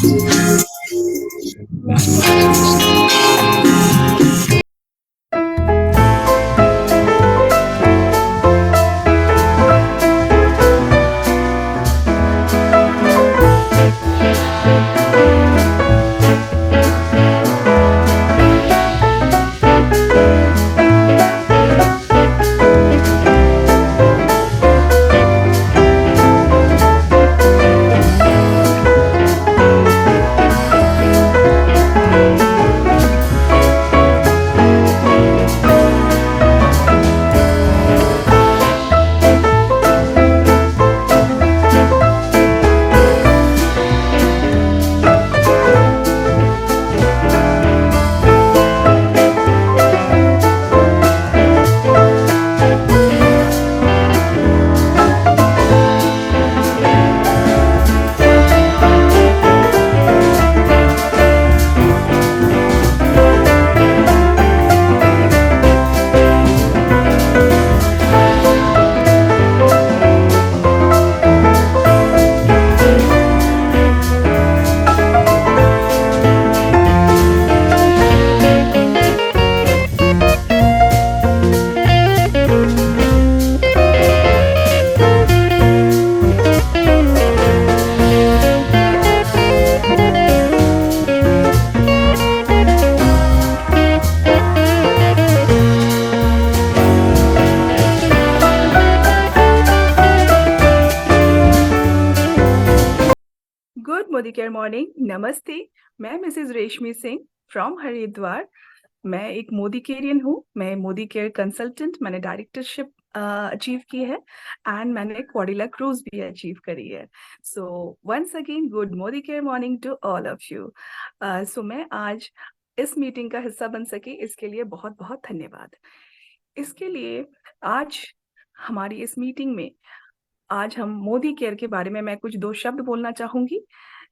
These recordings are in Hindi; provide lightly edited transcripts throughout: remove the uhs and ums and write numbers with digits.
गुड मोदी केयर मॉर्निंग, नमस्ते। मैं मिसेस रेशमी सिंह फ्रॉम हरिद्वार। मैं एक मोदी केरियन हूँ। मैं मोदी केयर कंसल्टेंट, मैंने डायरेक्टरशिप अचीव की है एंड मैंने क्वाड्रिला क्रूज भी अचीव करी है। सो वंस अगेन गुड मोदी care morning to all of you. सो मैं आज इस मीटिंग का हिस्सा बन सकी, इसके लिए बहुत बहुत धन्यवाद। इसके लिए आज हमारी इस मीटिंग में आज हम मोदी केयर के बारे में मैं कुछ 2 शब्द बोलना चाहूँगी,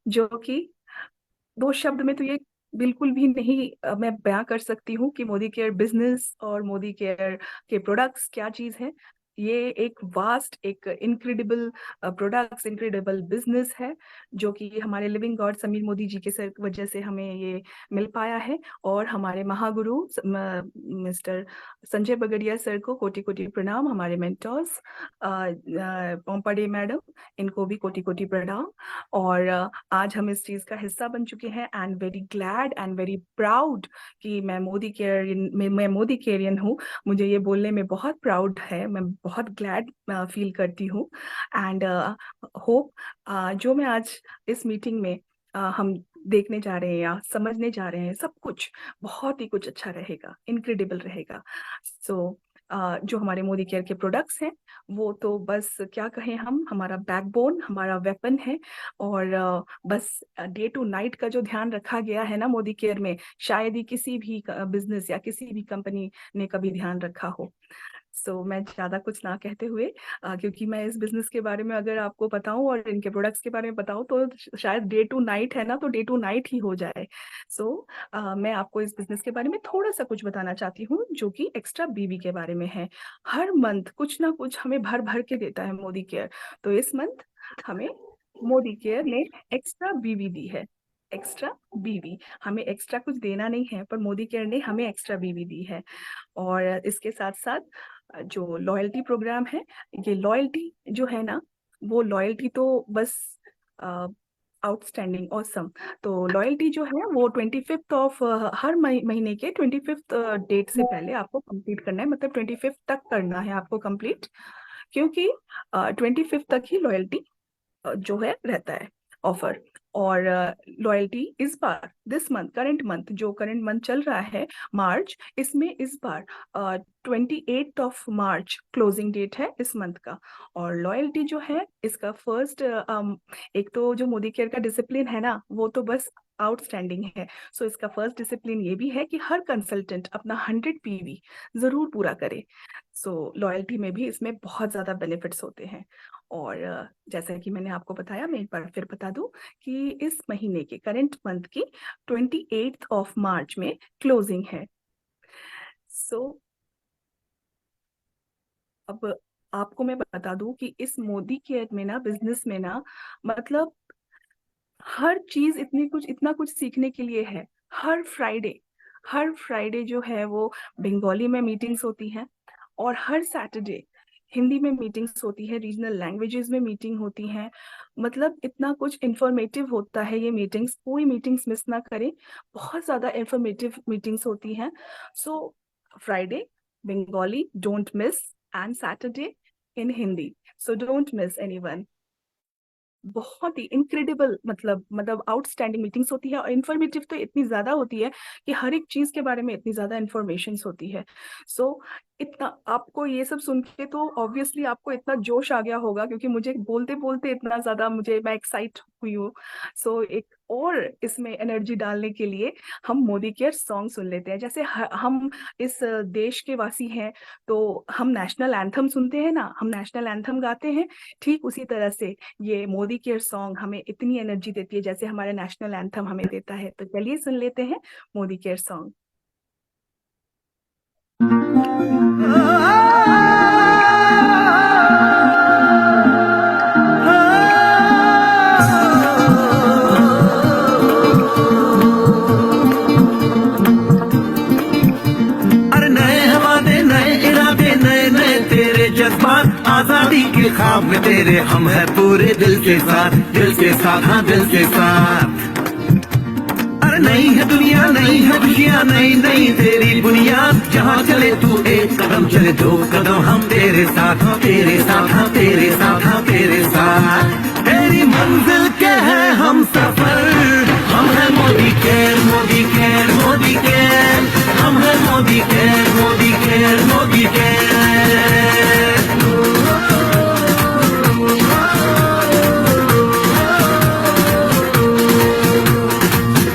जो कि 2 शब्द में तो ये बिल्कुल भी नहीं मैं बयाँ कर सकती हूँ कि मोदी केयर बिज़नेस और मोदी केयर के प्रोडक्ट्स क्या चीज़ है। ये एक वास्ट, एक इनक्रेडिबल प्रोडक्ट्स, इनक्रेडिबल बिज़नेस है, जो कि हमारे लिविंग गॉड समीर मोदी जी के वजह से हमें ये मिल पाया है। और हमारे महागुरु मिस्टर संजय बगड़िया सर को कोटि-कोटि प्रणाम, हमारे मेंटर्स पोम्पाडे मैडम, इनको भी कोटि-कोटि प्रणाम। और आज हम इस चीज़ का हिस्सा बन चुके हैं and very glad and very proud कि मैं मोदी केरियन हूँ। मुझे ये बोलने में बहुत प्राउड है, मैं बहुत ग्लैड फील करती हूँ एंड होप जो मैं आज इस मीटिंग में हम देखने जा रहे हैं या समझने जा रहे हैं, सब कुछ बहुत ही कुछ अच्छा रहेगा, इनक्रेडिबल रहेगा। सो जो हमारे मोदी केयर के प्रोडक्ट्स हैं, वो तो बस क्या कहें हम, हमारा बैकबोन, हमारा वेपन है। और बस डे टू नाइट का जो ध्यान रखा गया है ना मोदी केयर में, शायद ही किसी भी बिजनेस या किसी भी कंपनी ने कभी ध्यान रखा हो। सो मैं ज़्यादा कुछ ना कहते हुए क्योंकि मैं इस बिज़नेस के बारे में अगर आपको बताऊँ और इनके प्रोडक्ट्स के बारे में बताऊँ तो शायद डे टू नाइट है ना, तो डे टू नाइट ही हो जाए। सो मैं आपको इस बिज़नेस के बारे में थोड़ा-सा कुछ बताना चाहती हूँ, जो कि एक्स्ट्रा बीवी के बारे में है। हर मंथ कुछ ना कुछ हमें भर-भर के देता है मोदी केयर। तो इस मंथ हमें मोदी केयर ने एक्स्ट्रा बीवी दी है। एक्स्ट्रा बीवी, हमें एक्स्ट्रा कुछ देना नहीं है, पर मोदी केयर ने हमें एक्स्ट्रा बीवी दी है। और इसके साथ-साथ जो लॉयल्टी प्रोग्राम है, ये लॉयल्टी जो है ना, वो लॉयल्टी तो बस अ, आउटस्टैंडिंग ऑसम। तो लॉयल्टी जो है वो 25th ऑफ हर महीने के 25th डेट से पहले आपको कंप्लीट करना है, मतलब 25th तक करना है आपको कंप्लीट, क्योंकि 25th तक ही लॉयल्टी जो है रहता है ऑफर। और लॉयल्टी इस बार दिस मंथ, करंट मंथ चल रहा है मार्च, इसमें इस बार 28 क्लोजिंग डेट है इस मंथ का। और लॉयल्टी जो है इसका फर्स्ट एक तो जो मोदी केयर का डिसिप्लिन है ना, वो तो बस आउटस्टैंडिंग है। सो इसका फर्स्ट डिसिप्लिन ये भी है कि हर कंसल्टेंट अपना 100 पीवी जरूर पूरा करे। सो लॉयल्टी में भी इसमें बहुत ज्यादा बेनिफिट्स होते हैं। और जैसा कि मैंने आपको बताया, मैं एक बार फिर बता दूं कि इस महीने के करंट मंथ की 28th ऑफ मार्च में क्लोजिंग है। सो अब आपको मैं बता दूं कि इस मोदी केयर में ना, बिजनेस में ना, मतलब हर चीज इतना कुछ सीखने के लिए है। हर फ्राइडे हर फ्राइडे जो है वो बंगाली में मीटिंग्स होती हैं, और हर सैटरडे हिंदी में मीटिंग्स होती है, रीजनल लैंग्वेजेस में मीटिंग होती हैं। मतलब इतना कुछ इंफॉर्मेटिव होता है ये मीटिंग्स, कोई मीटिंग्स मिस ना करें। बहुत ज्यादा इंफॉर्मेटिव मीटिंग्स होती हैं। So Friday Bengali don't miss, and Saturday in Hindi, so don't miss anyone. बहुत ही इनक्रेडिबल, मतलब आउटस्टैंडिंग मीटिंग्स होती है, और इन्फॉर्मेटिव तो इतनी ज्यादा होती है कि हर एक चीज के बारे में इतनी ज्यादा इन्फॉर्मेशन होती है। सो इतना आपको ये सब सुन के तो ऑब्वियसली आपको इतना जोश आ गया होगा, क्योंकि मुझे बोलते बोलते इतना ज्यादा मैं एक्साइट हुई हूँ। सो एक और इसमें एनर्जी डालने के लिए हम मोदी केयर सॉन्ग सुन लेते हैं। जैसे हम इस देश के वासी हैं, तो हम नेशनल एंथम सुनते हैं ना, हम नेशनल एंथम गाते हैं। ठीक उसी तरह से ये मोदी केयर सॉन्ग हमें इतनी एनर्जी देती है जैसे हमारे नेशनल एंथम हमें देता है। तो चलिए सुन लेते हैं मोदी केयर सॉन्ग। अरे नए हवाले नए इरादे नए नए तेरे जज्बात, आजादी के ख्वाब में तेरे हम है पूरे दिल के साथ, दिल के साथ, हाँ दिल के साथ। अरे नई है दुनिया नई है खुशियाँ नई नई तेरी बुनियाद, जहाँ चले तू एक कदम चले दो कदम हम तेरे साथ, हाँ तेरे साथ, हाँ तेरे साथ, हाँ तेरे साथ। तेरी मंजिल के है हम सफर, हम है Modi care Modi care Modi care, हम है Modi care Modi care Modi care.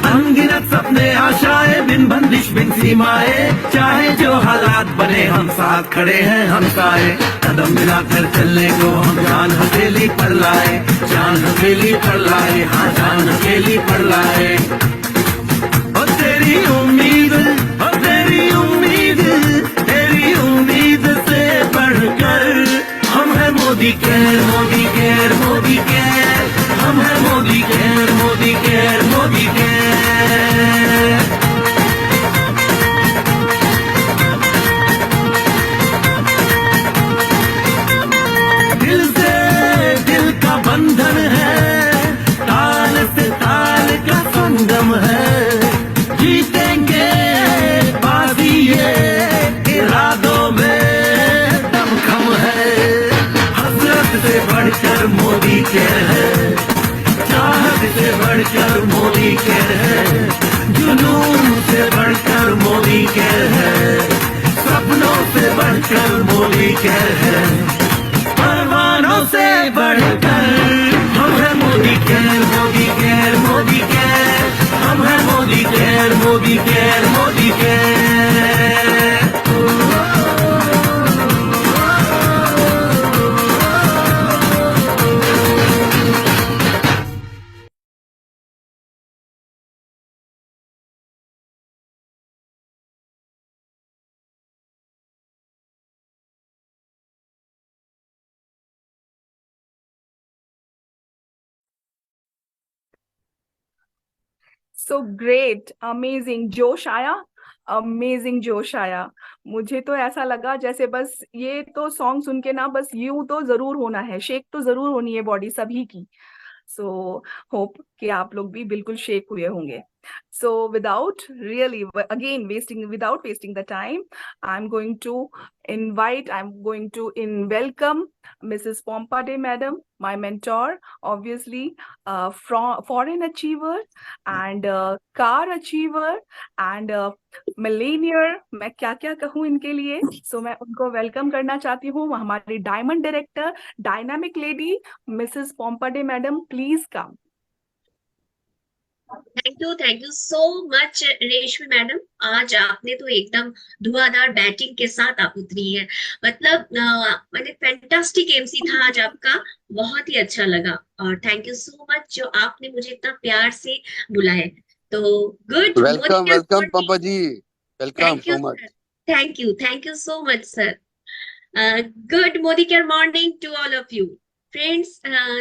अनगिनत सपने आशाएं बिन बंदिश बिन सीमाएं, चाहे जो हालात बने हम साथ खड़े हैं हम साए। कदम मिलाकर चलने को हम जान हथेली पर लाए, जान हथेली पर लाए, हाँ जान हथेली पर लाए। ओ तेरी उम्मीद, ओ तेरी उम्मीद, तेरी उम्मीद से बढ़कर हम है Modi care Modi care Modi care, हम है Modi care Modi care Modi care. दिल से दिल का बंधन है, ताल से ताल का संगम है, जीतेंगे बाजी ये इरादों में दमखम है। हसरत से बढ़कर मोदी केयर है, चाहत से बढ़कर मोदी केयर है, जुनून से बढ़कर मोदी केयर है, सपनों से बढ़कर मोदी केयर है, परवानों से बढ़कर हम है Modi care Modi care Modi care, हम है Modi care Modi care Modi care. So great, amazing, जोश आया, अमेजिंग जोश आया। मुझे तो ऐसा लगा जैसे बस ये तो सॉन्ग सुन के ना, बस यूं तो जरूर होना है, शेक तो जरूर होनी है बॉडी सभी की। सो होप कि आप लोग भी बिल्कुल शेक हुए होंगे। So without wasting the time, I'm going to welcome Mrs. Pompade Madam, my mentor, obviously, from foreign achiever and car achiever and Millionaire, मैं क्या क्या कहूँ इनके लिए। सो मैं उनको वेलकम करना चाहती हूँ, हमारी diamond director, dynamic lady, Mrs पोम्पाडे madam, please come. Thank you so much Reshmi madam. आज आपने तो एकदम धुआंधार बैटिंग के साथ आप उतरी है। मतलब मैंने फैंटास्टिक एमसी था आज आपका, बहुत ही अच्छा लगा। और थैंक यू सो मच जो आपने मुझे इतना प्यार से बुलाया। तो good welcome welcome morning. Pampa ji, welcome thank you so much. Sir, thank you so much sir. Good मोदी care morning to all of you. Friends,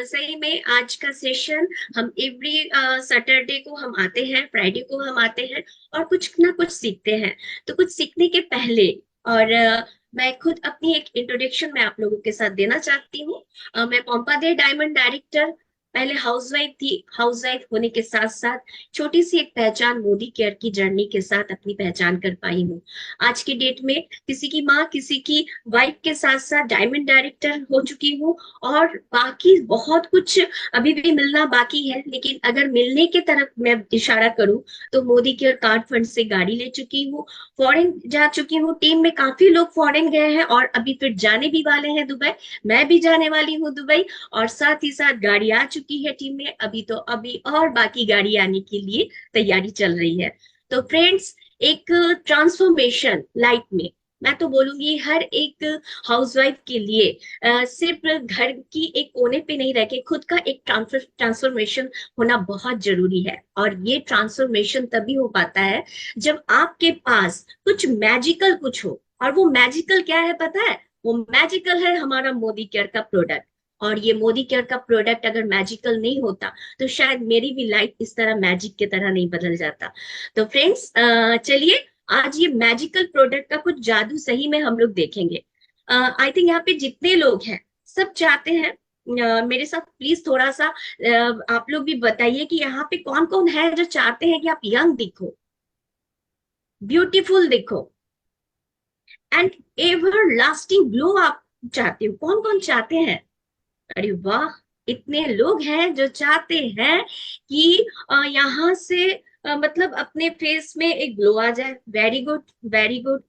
सही में आज का सेशन हम एवरी सैटरडे को हम आते हैं, फ्राइडे को हम आते हैं और कुछ ना कुछ सीखते हैं। तो कुछ सीखने के पहले और मैं खुद अपनी एक इंट्रोडक्शन मैं आप लोगों के साथ देना चाहती हूँ। मैं पोम्पा दे डायमंड डायरेक्टर, पहले हाउसवाइफ थी। हाउसवाइफ होने के साथ साथ छोटी सी एक पहचान मोदी केयर की जर्नी के साथ अपनी पहचान कर पाई हूँ। आज की डेट में किसी की माँ, किसी की वाइफ के साथ साथ डायमंड डायरेक्टर हो चुकी हूँ और बाकी बहुत कुछ अभी भी मिलना बाकी है। लेकिन अगर मिलने के तरफ मैं इशारा करूं तो मोदी केयर कार्ड फंड से गाड़ी ले चुकी हूँ, फॉरेन जा चुकी हूँ। टीम में काफी लोग फॉरेन गए हैं और अभी फिर जाने भी वाले हैं दुबई। मैं भी जाने वाली हूँ दुबई और साथ ही साथ गाड़ी आ चुकी है टीम में। अभी और बाकी गाड़ी आने के लिए तैयारी चल रही है। तो फ्रेंड्स, एक ट्रांसफॉर्मेशन लाइफ में मैं तो बोलूंगी हर एक हाउसवाइफ के लिए सिर्फ घर की एक कोने पे नहीं रह के खुद का एक ट्रांसफॉर्मेशन होना बहुत जरूरी है। और ये ट्रांसफॉर्मेशन तभी हो पाता है जब आपके पास कुछ मैजिकल कुछ हो। और वो मैजिकल क्या है पता है? वो मैजिकल है हमारा मोदी केयर का प्रोडक्ट। और ये मोदी केयर का प्रोडक्ट अगर मैजिकल नहीं होता तो शायद मेरी भी लाइफ इस तरह मैजिक की तरह नहीं बदल जाता। तो फ्रेंड्स, चलिए आज ये मैजिकल प्रोडक्ट का कुछ जादू सही में हम लोग देखेंगे। आई थिंक यहाँ पे जितने लोग हैं सब चाहते हैं, मेरे साथ प्लीज थोड़ा सा आप लोग भी बताइए कि यहाँ पे कौन कौन है जो चाहते हैं कि आप यंग दिखो, ब्यूटीफुल दिखो एंड एवर लास्टिंग ग्लो आप चाहते हो। कौन कौन चाहते हैं? अरे वाह, इतने लोग हैं जो चाहते हैं कि यहाँ से मतलब अपने फेस में एक ग्लो आ जाए। Very good, very good.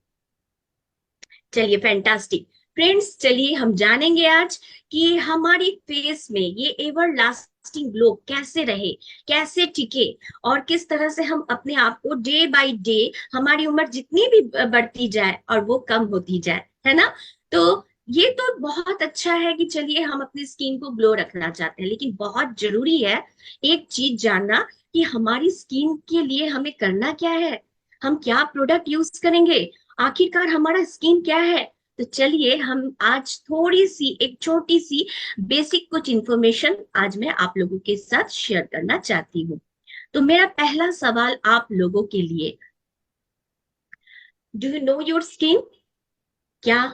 चलिए, फैंटास्टिक। फ्रेंड्स, चलिए हम जानेंगे आज कि हमारी फेस में ये एवर लास्टिंग ग्लो कैसे रहे, कैसे टिके और किस तरह से हम अपने आप को डे बाय डे हमारी उम्र जितनी भी बढ़ती जाए और वो कम होती जाए, है ना? तो ये तो बहुत अच्छा है कि चलिए हम अपनी स्किन को ग्लो रखना चाहते हैं, लेकिन बहुत जरूरी है एक चीज जानना कि हमारी स्किन के लिए हमें करना क्या है, हम क्या प्रोडक्ट यूज करेंगे, आखिरकार हमारा स्किन क्या है। तो चलिए हम आज थोड़ी सी एक छोटी सी बेसिक कुछ इंफॉर्मेशन आज मैं आप लोगों के साथ शेयर करना चाहती हूँ। तो मेरा पहला सवाल आप लोगों के लिए, do you know your skin? क्या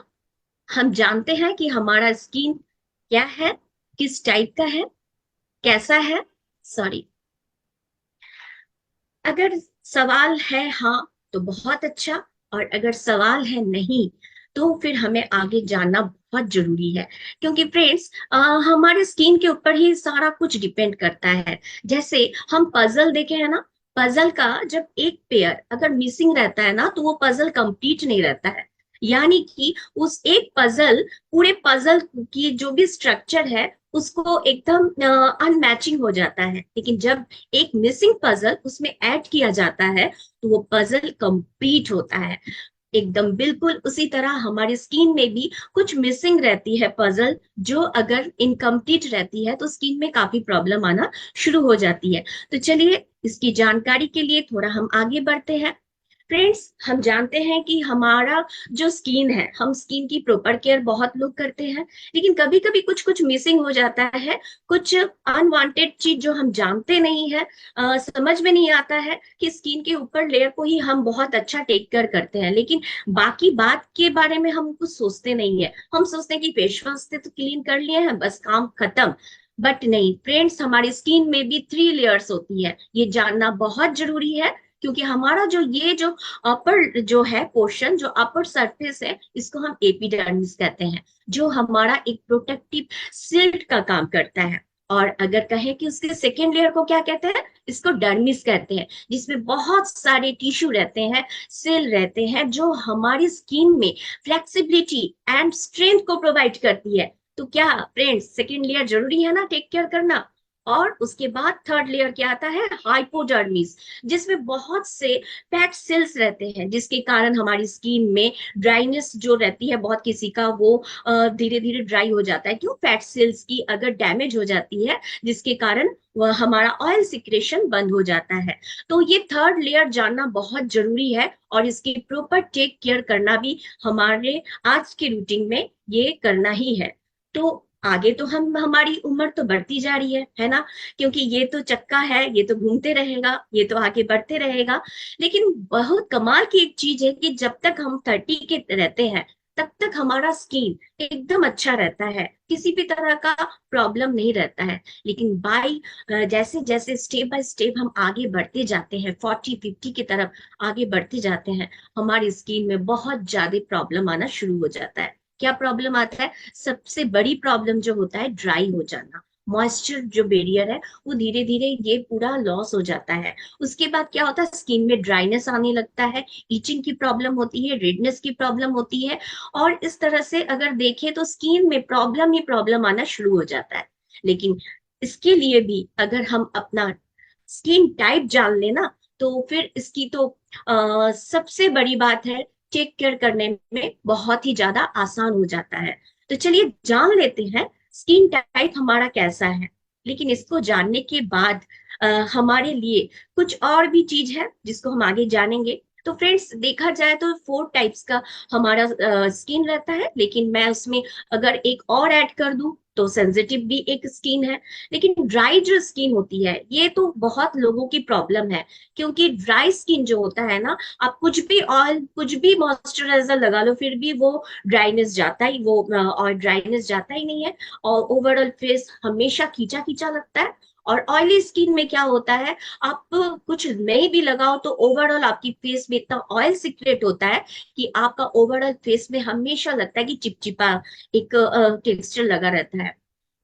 हम जानते हैं कि हमारा स्किन क्या है, किस टाइप का है, कैसा है? सॉरी, अगर सवाल है हाँ तो बहुत अच्छा, और अगर सवाल है नहीं तो फिर हमें आगे जानना बहुत जरूरी है। क्योंकि फ्रेंड्स, हमारे स्किन के ऊपर ही सारा कुछ डिपेंड करता है। जैसे हम पजल देखे है ना, पजल का जब एक पेयर अगर मिसिंग रहता है ना तो वो पजल कंप्लीट नहीं रहता है। यानी कि उस एक पजल, पूरे पजल की जो भी स्ट्रक्चर है उसको एकदम अनमैचिंग हो जाता है। लेकिन जब एक मिसिंग पजल उसमें ऐड किया जाता है तो वो पजल कंप्लीट होता है एकदम। बिल्कुल उसी तरह हमारी स्किन में भी कुछ मिसिंग रहती है पजल, जो अगर इनकम्प्लीट रहती है तो स्किन में काफी प्रॉब्लम आना शुरू हो जाती है। तो चलिए इसकी जानकारी के लिए थोड़ा हम आगे बढ़ते हैं। फ्रेंड्स, हम जानते हैं कि हमारा जो स्किन है, हम स्किन की प्रॉपर केयर बहुत लोग करते हैं, लेकिन कभी कभी कुछ कुछ मिसिंग हो जाता है। कुछ अनवांटेड चीज जो हम जानते नहीं है, समझ में नहीं आता है कि स्किन के ऊपर लेयर को ही हम बहुत अच्छा टेक केयर करते हैं, लेकिन बाकी बात के बारे में हम कुछ सोचते नहीं है। हम सोचते हैं कि फेस वॉश से तो क्लीन कर लिए हैं, बस काम खत्म। बट नहीं फ्रेंड्स, हमारी स्किन में भी 3 लेयर्स होती है। ये जानना बहुत जरूरी है, क्योंकि हमारा जो अपर जो है पोर्शन, जो अपर सरफेस है, इसको हम एपिडर्मिस कहते हैं, जो हमारा एक प्रोटेक्टिव शील्ड का काम करता है। और अगर कहें कि उसके सेकेंड लेयर को क्या कहते हैं, इसको डर्मिस कहते हैं, जिसमें बहुत सारे टिश्यू रहते हैं, सेल रहते हैं, जो हमारी स्किन में फ्लेक्सिबिलिटी एंड स्ट्रेंथ को प्रोवाइड करती है। तो क्या फ्रेंड्स, सेकेंड लेयर जरूरी है ना टेक केयर करना। और उसके बाद थर्ड लेयर क्या आता है, हाइपोडर्मिस, जिसमें बहुत से फैट सेल्स रहते हैं, जिसके कारण हमारी स्किन में ड्राइनेस जो रहती है, बहुत किसी का वो धीरे धीरे ड्राई हो जाता है। क्यों? फैट सेल्स की अगर डैमेज हो जाती है, जिसके कारण वह हमारा ऑयल सिक्रेशन बंद हो जाता है। तो ये थर्ड लेयर जानना बहुत जरूरी है और इसकी प्रॉपर टेक केयर करना भी हमारे आज के रूटीन में ये करना ही है। तो आगे तो हम हमारी उम्र तो बढ़ती जा रही है ना, क्योंकि ये तो चक्का है, ये तो घूमते रहेगा, ये तो आगे बढ़ते रहेगा। लेकिन बहुत कमाल की एक चीज है कि जब तक हम 30 के रहते हैं तब तक हमारा स्किन एकदम अच्छा रहता है, किसी भी तरह का प्रॉब्लम नहीं रहता है। लेकिन जैसे जैसे स्टेप बाय स्टेप हम आगे बढ़ते जाते हैं, 40 50 की तरफ आगे बढ़ते जाते हैं, हमारी स्किन में बहुत ज्यादा प्रॉब्लम आना शुरू हो जाता है। क्या प्रॉब्लम आता है? सबसे बड़ी प्रॉब्लम जो होता है ड्राई हो जाना। मॉइस्चर जो बैरियर है वो धीरे धीरे ये पूरा लॉस हो जाता है। उसके बाद क्या होता है, स्किन में ड्राइनेस आने लगता है, इचिंग की प्रॉब्लम होती है, रेडनेस की प्रॉब्लम होती है। और इस तरह से अगर देखें तो स्किन में प्रॉब्लम ही प्रॉब्लम आना शुरू हो जाता है। लेकिन इसके लिए भी अगर हम अपना स्किन टाइप जान लेना तो फिर इसकी तो सबसे बड़ी बात है, टेक केयर करने में बहुत ही ज्यादा आसान हो जाता है। तो चलिए जान लेते हैं स्किन टाइप हमारा कैसा है। लेकिन इसको जानने के बाद हमारे लिए कुछ और भी चीज है जिसको हम आगे जानेंगे। तो फ्रेंड्स, देखा जाए तो 4 टाइप्स का हमारा स्किन रहता है, लेकिन मैं उसमें अगर एक और ऐड कर दूं तो सेंसिटिव भी एक स्किन है। लेकिन ड्राई जो स्किन होती है ये तो बहुत लोगों की प्रॉब्लम है, क्योंकि ड्राई स्किन जो होता है ना, आप कुछ भी ऑयल कुछ भी मॉइस्चराइजर लगा लो फिर भी वो और ड्राइनेस जाता ही नहीं है। और ओवरऑल फेस हमेशा खींचा खींचा लगता है। और ऑयली स्किन में क्या होता है, आप कुछ नहीं भी लगाओ तो ओवरऑल आपकी फेस में इतना ऑयल सिक्रेट होता है कि आपका ओवरऑल फेस में हमेशा लगता है कि चिपचिपा एक टेक्सचर लगा रहता है।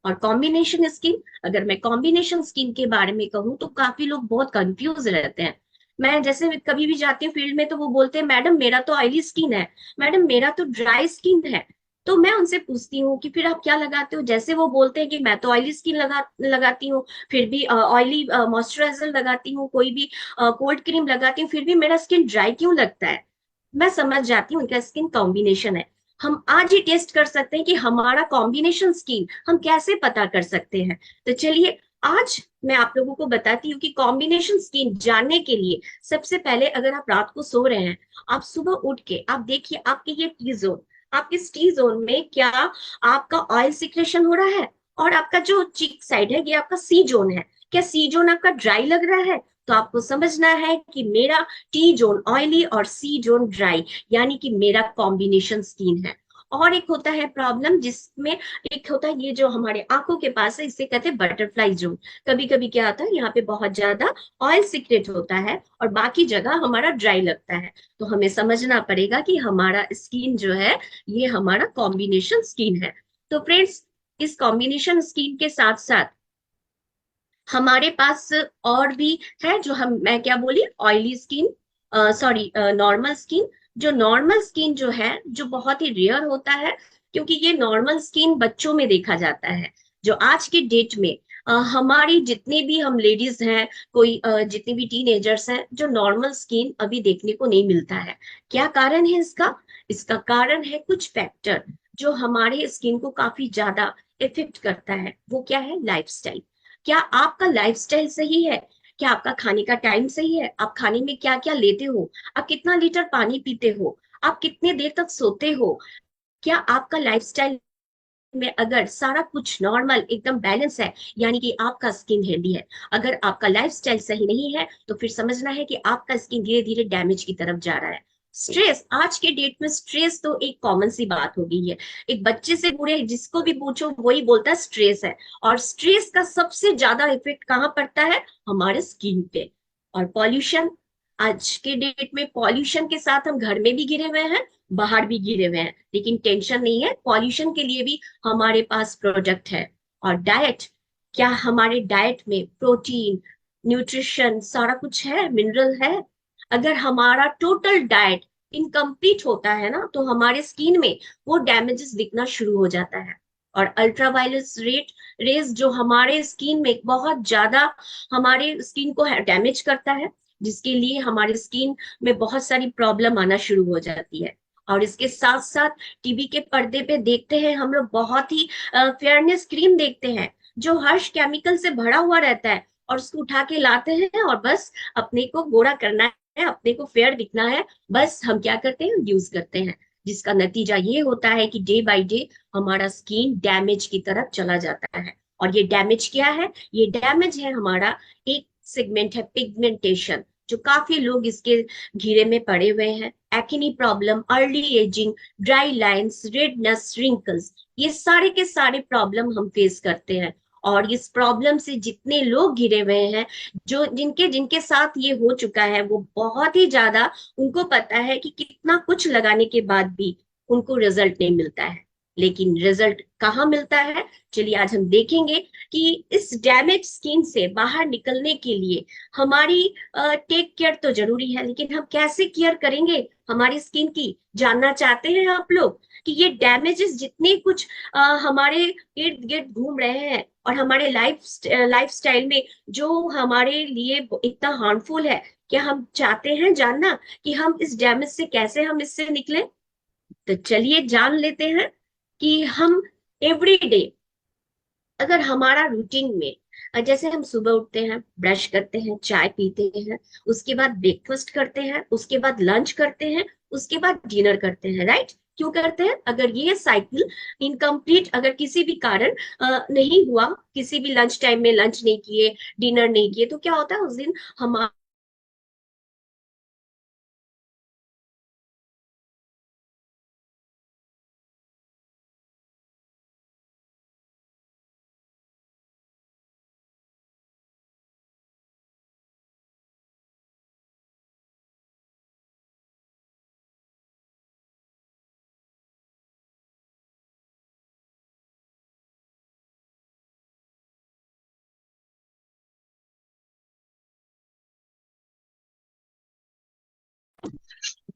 और कॉम्बिनेशन स्किन, अगर मैं कॉम्बिनेशन स्किन के बारे में कहूँ तो काफी लोग बहुत कंफ्यूज रहते हैं। मैं जैसे कभी भी जाती हूँ फील्ड में तो वो बोलते हैं मैडम मेरा तो ऑयली स्किन है, मैडम मेरा तो ड्राई स्किन है। तो मैं उनसे पूछती हूँ कि फिर आप क्या लगाते हो? जैसे वो बोलते हैं कि मैं तो ऑयली स्किन लगाती हूँ, फिर भी ऑयली मॉइस्चराइजर लगाती हूँ, कोई भी कोल्ड क्रीम लगाती हूँ, फिर भी मेरा स्किन ड्राई क्यों लगता है? मैं समझ जाती हूँ उनका स्किन कॉम्बिनेशन है। हम आज ही टेस्ट कर सकते हैं कि हमारा कॉम्बिनेशन स्किन हम कैसे पता कर सकते हैं। तो चलिए आज मैं आप लोगों को बताती हूँ कि कॉम्बिनेशन स्किन जानने के लिए सबसे पहले अगर आप रात को सो रहे हैं, आप सुबह उठ के आप देखिए आपके ये टी जोन, आपके टी जोन में क्या आपका ऑयल सिक्रेशन हो रहा है? और आपका जो चीक साइड है ये आपका सी जोन है, क्या सी जोन आपका ड्राई लग रहा है? तो आपको समझना है कि मेरा टी जोन ऑयली और सी जोन ड्राई, यानी कि मेरा कॉम्बिनेशन स्किन है। और एक होता है प्रॉब्लम जिसमें एक होता है ये जो हमारे आंखों के पास है, इसे कहते हैं बटरफ्लाई जोन। कभी कभी क्या होता है यहाँ पे बहुत ज्यादा ऑयल सीक्रेट होता है और बाकी जगह हमारा ड्राई लगता है। तो हमें समझना पड़ेगा कि हमारा स्किन जो है ये हमारा कॉम्बिनेशन स्किन है। तो फ्रेंड्स, इस कॉम्बिनेशन स्किन के साथ साथ हमारे पास और भी है जो मैं क्या बोली, oily skin, sorry normal skin. जो नॉर्मल स्किन जो है जो बहुत ही रेयर होता है, क्योंकि ये नॉर्मल स्किन बच्चों में देखा जाता है। जो आज के डेट में हमारी जितनी भी हम लेडीज हैं, जितनी भी टीनेजर्स हैं, जो नॉर्मल स्किन अभी देखने को नहीं मिलता है। क्या कारण है इसका? इसका कारण है कुछ फैक्टर जो हमारे स्किन को काफी ज्यादा इफेक्ट करता है। वो क्या है? लाइफस्टाइल। क्या आपका लाइफस्टाइल सही है? क्या आपका खाने का टाइम सही है? आप खाने में क्या क्या लेते हो? आप कितना लीटर पानी पीते हो? आप कितने देर तक सोते हो? क्या आपका लाइफस्टाइल में अगर सारा कुछ नॉर्मल एकदम बैलेंस है, यानी कि आपका स्किन हेल्दी है। अगर आपका लाइफस्टाइल सही नहीं है तो फिर समझना है कि आपका स्किन धीरे धीरे डैमेज की तरफ जा रहा है। स्ट्रेस, आज के डेट में स्ट्रेस तो एक कॉमन सी बात हो गई है। एक बच्चे से बूढ़े जिसको भी पूछो वही बोलता है स्ट्रेस है। और स्ट्रेस का सबसे ज्यादा इफेक्ट कहाँ पड़ता है? हमारे स्किन पे। और पॉल्यूशन, आज के डेट में पॉल्यूशन के साथ हम घर में भी घिरे हुए हैं, बाहर भी गिरे हुए हैं, लेकिन टेंशन नहीं है, पॉल्यूशन के लिए भी हमारे पास प्रोडक्ट है। और डाइट, क्या हमारे डाइट में प्रोटीन, न्यूट्रिशन सारा कुछ है, मिनरल है? अगर हमारा टोटल डाइट इनकम्प्लीट होता है ना तो हमारे स्किन में वो डैमेजेस दिखना शुरू हो जाता है। और अल्ट्रावायलेट रेज जो हमारे स्किन में बहुत ज्यादा हमारे स्किन को डैमेज करता है, जिसके लिए हमारे स्किन में बहुत सारी प्रॉब्लम आना शुरू हो जाती है। और इसके साथ साथ टीवी के पर्दे पे देखते हैं हम लोग बहुत ही फेयरनेस क्रीम देखते हैं जो हर्ष केमिकल से भरा हुआ रहता है, और उसको उठा के लाते हैं और बस अपने को गोरा करना है, अपने को फेयर दिखना है, बस हम क्या करते हैं, यूज करते हैं। जिसका नतीजा ये होता है कि डे बाय डे हमारा स्किन डैमेज की तरफ चला जाता है। और ये डैमेज क्या है? ये डैमेज है हमारा एक सेगमेंट है पिगमेंटेशन, जो काफी लोग इसके घेरे में पड़े हुए हैं। Acne problem, early ageing, dry lines, redness, wrinkles, ये सारे के सारे प्रॉब्लम हम फेस करते हैं। और इस प्रॉब्लम से जितने लोग घिरे हुए हैं, जो जिनके जिनके साथ ये हो चुका है, वो बहुत ही ज्यादा, उनको पता है कि कितना कुछ लगाने के बाद भी उनको रिजल्ट नहीं मिलता है। लेकिन रिजल्ट कहाँ मिलता है? चलिए आज हम देखेंगे कि इस डैमेज स्किन से बाहर निकलने के लिए हमारी टेक केयर तो जरूरी है, लेकिन हम कैसे केयर करेंगे हमारी स्किन की? जानना चाहते हैं आप लोग कि ये डैमेजेस जितने कुछ हमारे इर्द गिर्द घूम रहे हैं और हमारे लाइफस्टाइल में जो हमारे लिए इतना हार्मफुल है, क्या हम चाहते हैं जानना कि हम इस डैमेज से कैसे हम इससे निकले? तो चलिए जान लेते हैं कि हम एवरीडे अगर हमारा रूटीन में जैसे हम सुबह उठते हैं, ब्रश करते हैं, चाय पीते हैं, उसके बाद ब्रेकफास्ट करते हैं, उसके बाद लंच करते हैं, उसके बाद डिनर करते हैं, राइट? क्यों करते हैं? अगर ये साइकिल इनकम्प्लीट अगर किसी भी कारण नहीं हुआ, किसी भी लंच टाइम में लंच नहीं किए, डिनर नहीं किए, तो क्या होता है उस दिन हमारा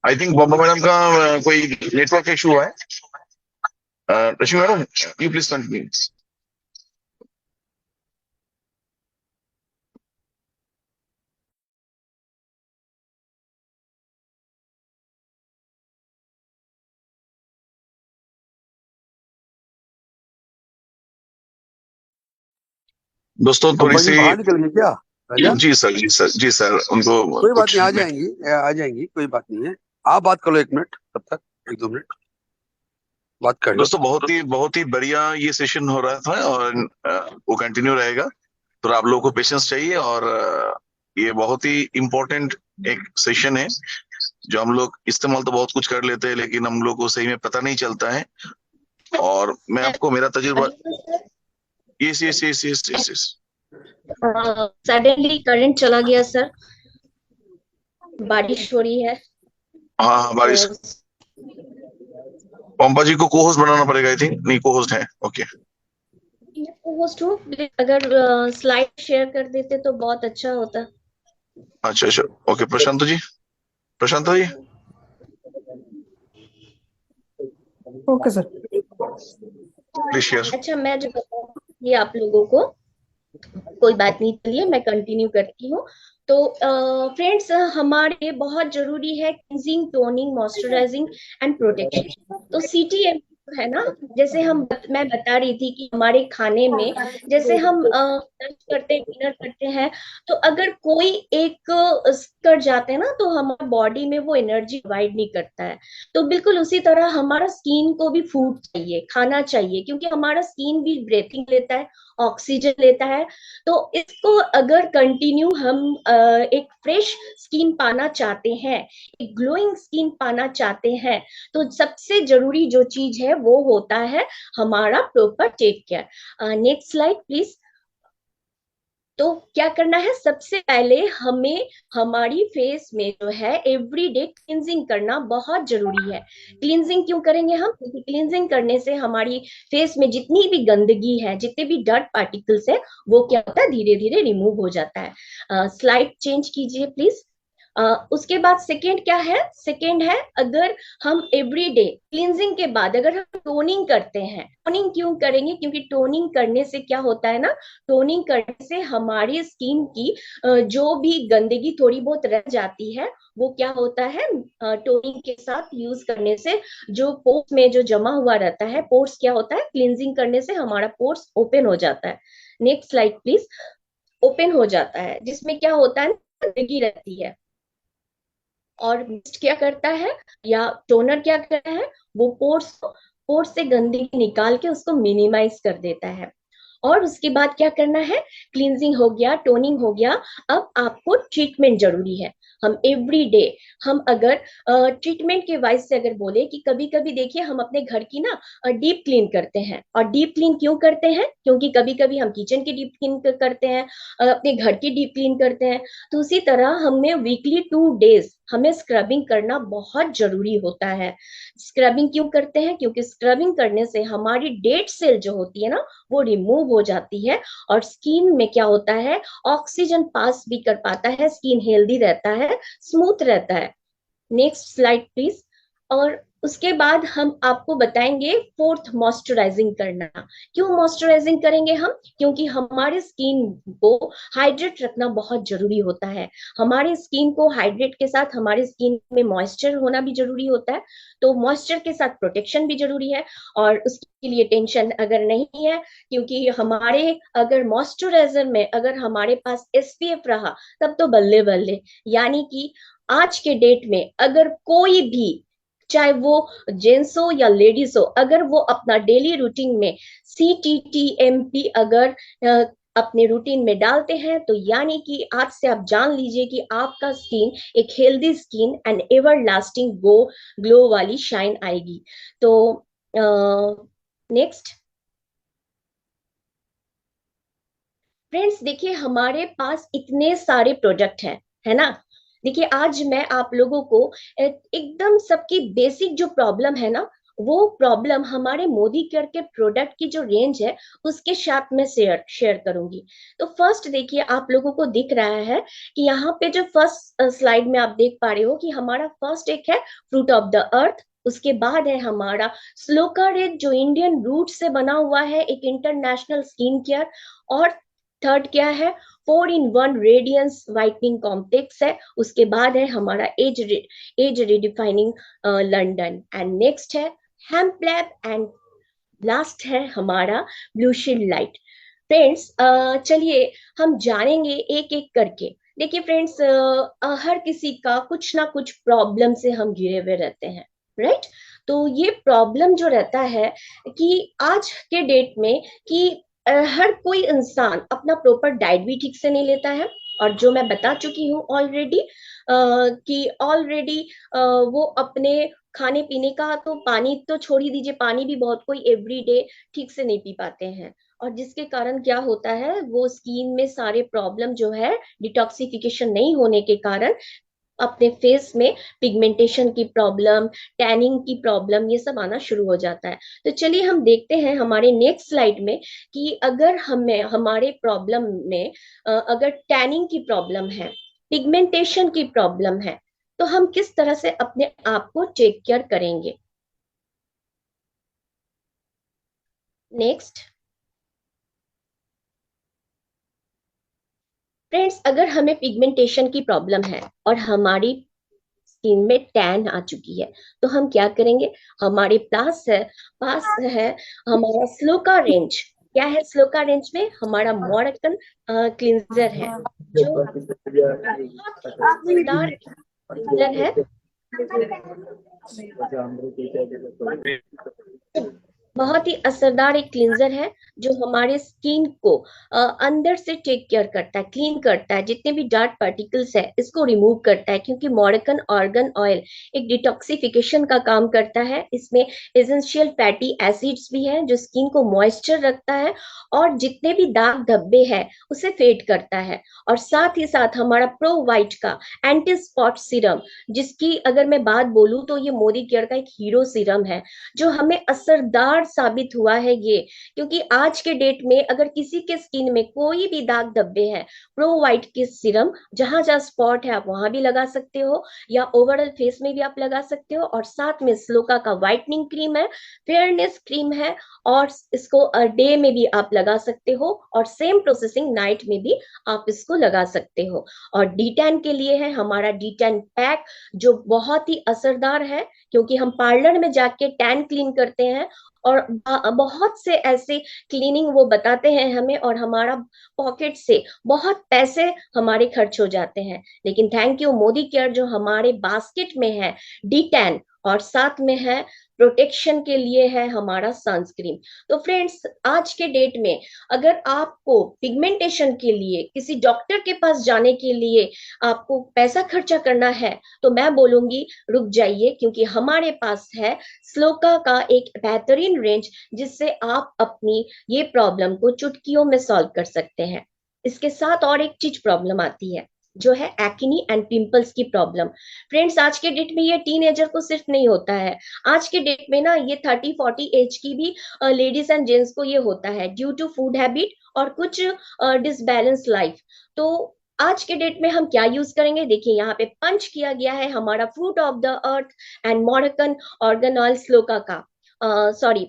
आई थिंक बॉम्बा मैडम का कोई नेटवर्क इशू है। रश्मि मैडम, यू प्लीज कंटिन्यू। दोस्तों थोड़ी पंपा जी सी। बाहर निकल गए क्या राजा? जी सर, जी सर, जी सर, उनको कोई बात कुछ नहीं, आ जाएंगी, कोई बात नहीं है। आप बात कर लो 1 मिनट, तब तक 1-2 मिनट बात कर लो। दोस्तों बहुत ही बढ़िया ये सेशन हो रहा था और वो कंटिन्यू रहेगा। तो आप लोगों को पेशेंस चाहिए और ये बहुत ही इम्पोर्टेंट एक सेशन है जो हम लोग इस्तेमाल तो बहुत कुछ कर लेते हैं, लेकिन हम लोग को सही में पता नहीं चलता है। और मैं आपको मेरा तजुर्बा। Yes yes yes yes yes yes. Suddenly current चला गया सर, बारिश हो रही है। हाँ हाँ, बारिश। पंपा जी को को होस्ट बनाना पड़ेगा, आई थिंक। नहीं, को होस्ट है, ओके। होस्ट हूँ, अगर स्लाइड शेयर कर देते तो बहुत अच्छा होता। अच्छा अच्छा, okay. Prashant ji, Prashant ji. Okay sir. Please share. अच्छा, मैं जो बताऊंगी आप लोगों को, कोई बात नहीं, चलिए मैं कंटिन्यू करती हूँ। तो फ्रेंड्स, हमारे बहुत जरूरी है cleansing, toning, moisturising and protection. तो CTM है ना, जैसे मैं बता रही थी कि हमारे खाने में जैसे हम लंच करते हैं, डिनर करते हैं, तो अगर कोई एक कर जाते हैं ना, तो हमारे बॉडी में वो एनर्जी प्रोवाइड नहीं करता है। तो बिल्कुल उसी तरह हमारा स्किन को भी फूड चाहिए, खाना चाहिए, क्योंकि हमारा स्किन भी ब्रीथिंग लेता है, ऑक्सीजन लेता है। तो इसको अगर कंटिन्यू हम एक फ्रेश स्किन पाना चाहते हैं, एक ग्लोइंग स्किन पाना चाहते हैं, तो सबसे जरूरी जो चीज है वो होता है हमारा proper take care. Next slide please. तो क्या करना है? सबसे पहले हमें हमारी फेस में जो है एवरीडे क्लींजिंग करना बहुत जरूरी है। क्लींजिंग क्यों करेंगे हम? क्योंकि क्लींजिंग करने से हमारी फेस में जितनी भी गंदगी है, जितने भी डर्ट पार्टिकल्स है, वो क्या होता है, धीरे धीरे रिमूव हो जाता है। स्लाइड चेंज कीजिए प्लीज। उसके बाद सेकेंड क्या है? सेकेंड है, अगर हम एवरीडे क्लींजिंग के बाद अगर हम टोनिंग करते हैं। टोनिंग क्यों करेंगे? क्योंकि टोनिंग करने से क्या होता है ना, टोनिंग करने से हमारी स्किन की जो भी गंदगी थोड़ी बहुत रह जाती है, वो क्या होता है, टोनिंग के साथ यूज करने से जो पोर्स में जो जमा हुआ रहता है, पोर्स क्या होता है, क्लींजिंग करने से हमारा पोर्स ओपन हो जाता है। Next slide please. ओपन हो जाता है, जिसमें क्या होता है, गंदगी रहती है। और मिस्ट क्या करता है या टोनर क्या करता है, वो पोर्स से गंदगी निकाल के उसको मिनिमाइज कर देता है। और उसके बाद क्या करना है, क्लींजिंग हो गया, टोनिंग हो गया, अब आपको ट्रीटमेंट जरूरी है। हम एवरी डे, हम अगर ट्रीटमेंट के वाइज से अगर बोले कि कभी कभी देखिए हम अपने घर की ना डीप क्लीन करते हैं। और डीप क्लीन क्यों करते हैं, क्योंकि कभी कभी हम किचन की डीप क्लीन करते हैं, अपने घर की डीप क्लीन करते हैं। तो उसी तरह हमें वीकली 2 डेज हमें स्क्रबिंग करना बहुत जरूरी होता है। स्क्रबिंग क्यों करते हैं, क्योंकि स्क्रबिंग करने से हमारी डेड सेल जो होती है ना, वो रिमूव हो जाती है। और स्किन में क्या होता है, ऑक्सीजन पास भी कर पाता है, स्किन हेल्दी रहता है, स्मूथ रहता है। Next slide please. और उसके बाद हम आपको बताएंगे फोर्थ, मॉइस्चराइजिंग करना। क्यों मॉइस्चराइजिंग करेंगे हम, क्योंकि हमारे स्किन को हाइड्रेट रखना बहुत जरूरी होता है। हमारे स्किन को हाइड्रेट के साथ हमारे स्किन में मॉइस्चर होना भी जरूरी होता है। तो मॉइस्चर के साथ प्रोटेक्शन भी जरूरी है। और उसके लिए टेंशन अगर नहीं है, क्योंकि हमारे अगर मॉइस्चराइजर में अगर हमारे पास एसपीएफ रहा तब तो बल्ले बल्ले। यानी कि आज के डेट में अगर कोई भी, चाहे वो जेंट्स हो या लेडीज हो, अगर वो अपना डेली रूटीन में CTTMP अगर अपने रूटीन में डालते हैं, तो यानी कि आज से आप जान लीजिए कि आपका स्किन एक healthy skin and ever lasting glow वाली शाइन आएगी। तो नेक्स्ट फ्रेंड्स, देखिए हमारे पास इतने सारे प्रोडक्ट हैं, है ना। देखिए आज मैं आप लोगों को एकदम सबकी बेसिक जो प्रॉब्लम है ना, वो प्रॉब्लम हमारे मोदी केयर के प्रोडक्ट की जो रेंज है उसके साथ में शेयर करूंगी। तो फर्स्ट देखिए, आप लोगों को दिख रहा है कि यहाँ पे जो फर्स्ट स्लाइड में आप देख पा रहे हो कि हमारा फर्स्ट एक है फ्रूट ऑफ द अर्थ। उसके बाद है हमारा स्लोकारेज, जो इंडियन रूट से बना हुआ है, एक इंटरनेशनल स्किन केयर। और थर्ड क्या है, 4-in-1 रेडियंस वाइटनिंग कॉम्प्लेक्स है। उसके बाद है हमारा एज रिडिफाइनिंग लंदन। एंड नेक्स्ट है हेम्प लैब। एंड लास्ट है हमारा ब्लू शील्ड लाइट। फ्रेंड्स चलिए हम जानेंगे एक एक करके। देखिए फ्रेंड्स, हर किसी का कुछ ना कुछ प्रॉब्लम से हम घिरे हुए रहते हैं, राइट। तो ये प्रॉब्लम जो रहता है कि आज के डेट में कि हर कोई इंसान अपना प्रॉपर डाइट भी ठीक से नहीं लेता है। और जो मैं बता चुकी हूँ ऑलरेडी कि ऑलरेडी वो अपने खाने पीने का, तो पानी तो छोड़ ही दीजिए, पानी भी बहुत कोई एवरी डे ठीक से नहीं पी पाते हैं। और जिसके कारण क्या होता है, वो स्किन में सारे प्रॉब्लम जो है, डिटॉक्सिफिकेशन नहीं होने के कारण अपने फेस में पिगमेंटेशन की प्रॉब्लम, टैनिंग की प्रॉब्लम, ये सब आना शुरू हो जाता है। तो चलिए हम देखते हैं हमारे नेक्स्ट स्लाइड में कि अगर हमें हमारे प्रॉब्लम में अगर टैनिंग की प्रॉब्लम है, पिगमेंटेशन की प्रॉब्लम है, तो हम किस तरह से अपने आप को टेक केयर करेंगे। नेक्स्ट फ्रेंड्स, अगर हमें पिगमेंटेशन की प्रॉब्लम है और हमारी स्किन में टैन आ चुकी है, तो हम क्या करेंगे। हमारे पास है हमारा स्लोका रेंज। क्या है स्लोका रेंज में, हमारा मॉर्कन क्लींजर है, जो असरदार क्लींजर है। बहुत ही असरदार एक क्लींजर है, जो हमारे स्किन को अंदर से टेक केयर करता है, क्लीन करता है, जितने भी डार्क पार्टिकल्स है इसको रिमूव करता है। क्योंकि मॉर्कन ऑर्गन ऑयल एक डिटॉक्सिफिकेशन का काम करता है। इसमें एसेंशियल फैटी एसिड्स भी है, जो स्किन को मॉइस्चर रखता है और जितने भी दाग धब्बे हैं उसे फेड करता है। और साथ ही साथ हमारा प्रो वाइट का एंटी स्पॉट सीरम, जिसकी अगर मैं बात बोलूं तो ये मोदी केयर का एक हीरो सीरम है, जो हमें असरदार साबित हुआ है ये। क्योंकि आज के डेट में अगर किसी के स्किन में कोई भी दाग धब्बे हैं, प्रो वाइट की सीरम जहां जहां स्पॉट है आप वहां भी लगा सकते हो, या ओवरऑल फेस में भी आप लगा सकते हो। और साथ में स्लोका का व्हाइटनिंग क्रीम है, फेयरनेस क्रीम है, और इसको डे में भी आप लगा सकते हो, और सेम प्रोसेसिंग नाइट में भी आप इसको लगा सकते हो। और डी10 के लिए है हमारा डी10 पैक, जो बहुत ही असरदार है, क्योंकि हम पार्लर में जाके टैन क्लीन करते हैं और बहुत से ऐसे क्लीनिंग वो बताते हैं हमें, और हमारा पॉकेट से बहुत पैसे हमारे खर्च हो जाते हैं। लेकिन थैंक यू मोदी केयर जो हमारे बास्केट में है D10, और साथ में है प्रोटेक्शन के लिए है हमारा सनस्क्रीन। तो फ्रेंड्स, आज के डेट में अगर आपको पिगमेंटेशन के लिए किसी डॉक्टर के पास जाने के लिए आपको पैसा खर्चा करना है, तो मैं बोलूंगी रुक जाइए, क्योंकि हमारे पास है स्लोका का एक बेहतरीन रेंज, जिससे आप अपनी ये प्रॉब्लम को चुटकियों में सॉल्व कर सकते हैं। इसके साथ और एक चीज प्रॉब्लम आती है, जो है एक्नी एंड पिंपल्स की प्रॉब्लम। फ्रेंड्स, आज के डेट में ये टीनेजर को सिर्फ नहीं होता है, आज के डेट में ना ये 30-40 एज की भी लेडीज एंड जेंट्स को ये होता है, ड्यू टू फूड हैबिट और कुछ डिसबैलेंस लाइफ। तो आज के डेट में हम क्या यूज करेंगे, देखिए यहाँ पे पंच किया गया है हमारा fruit of the earth and Moroccan organ oil shloka का, सॉरी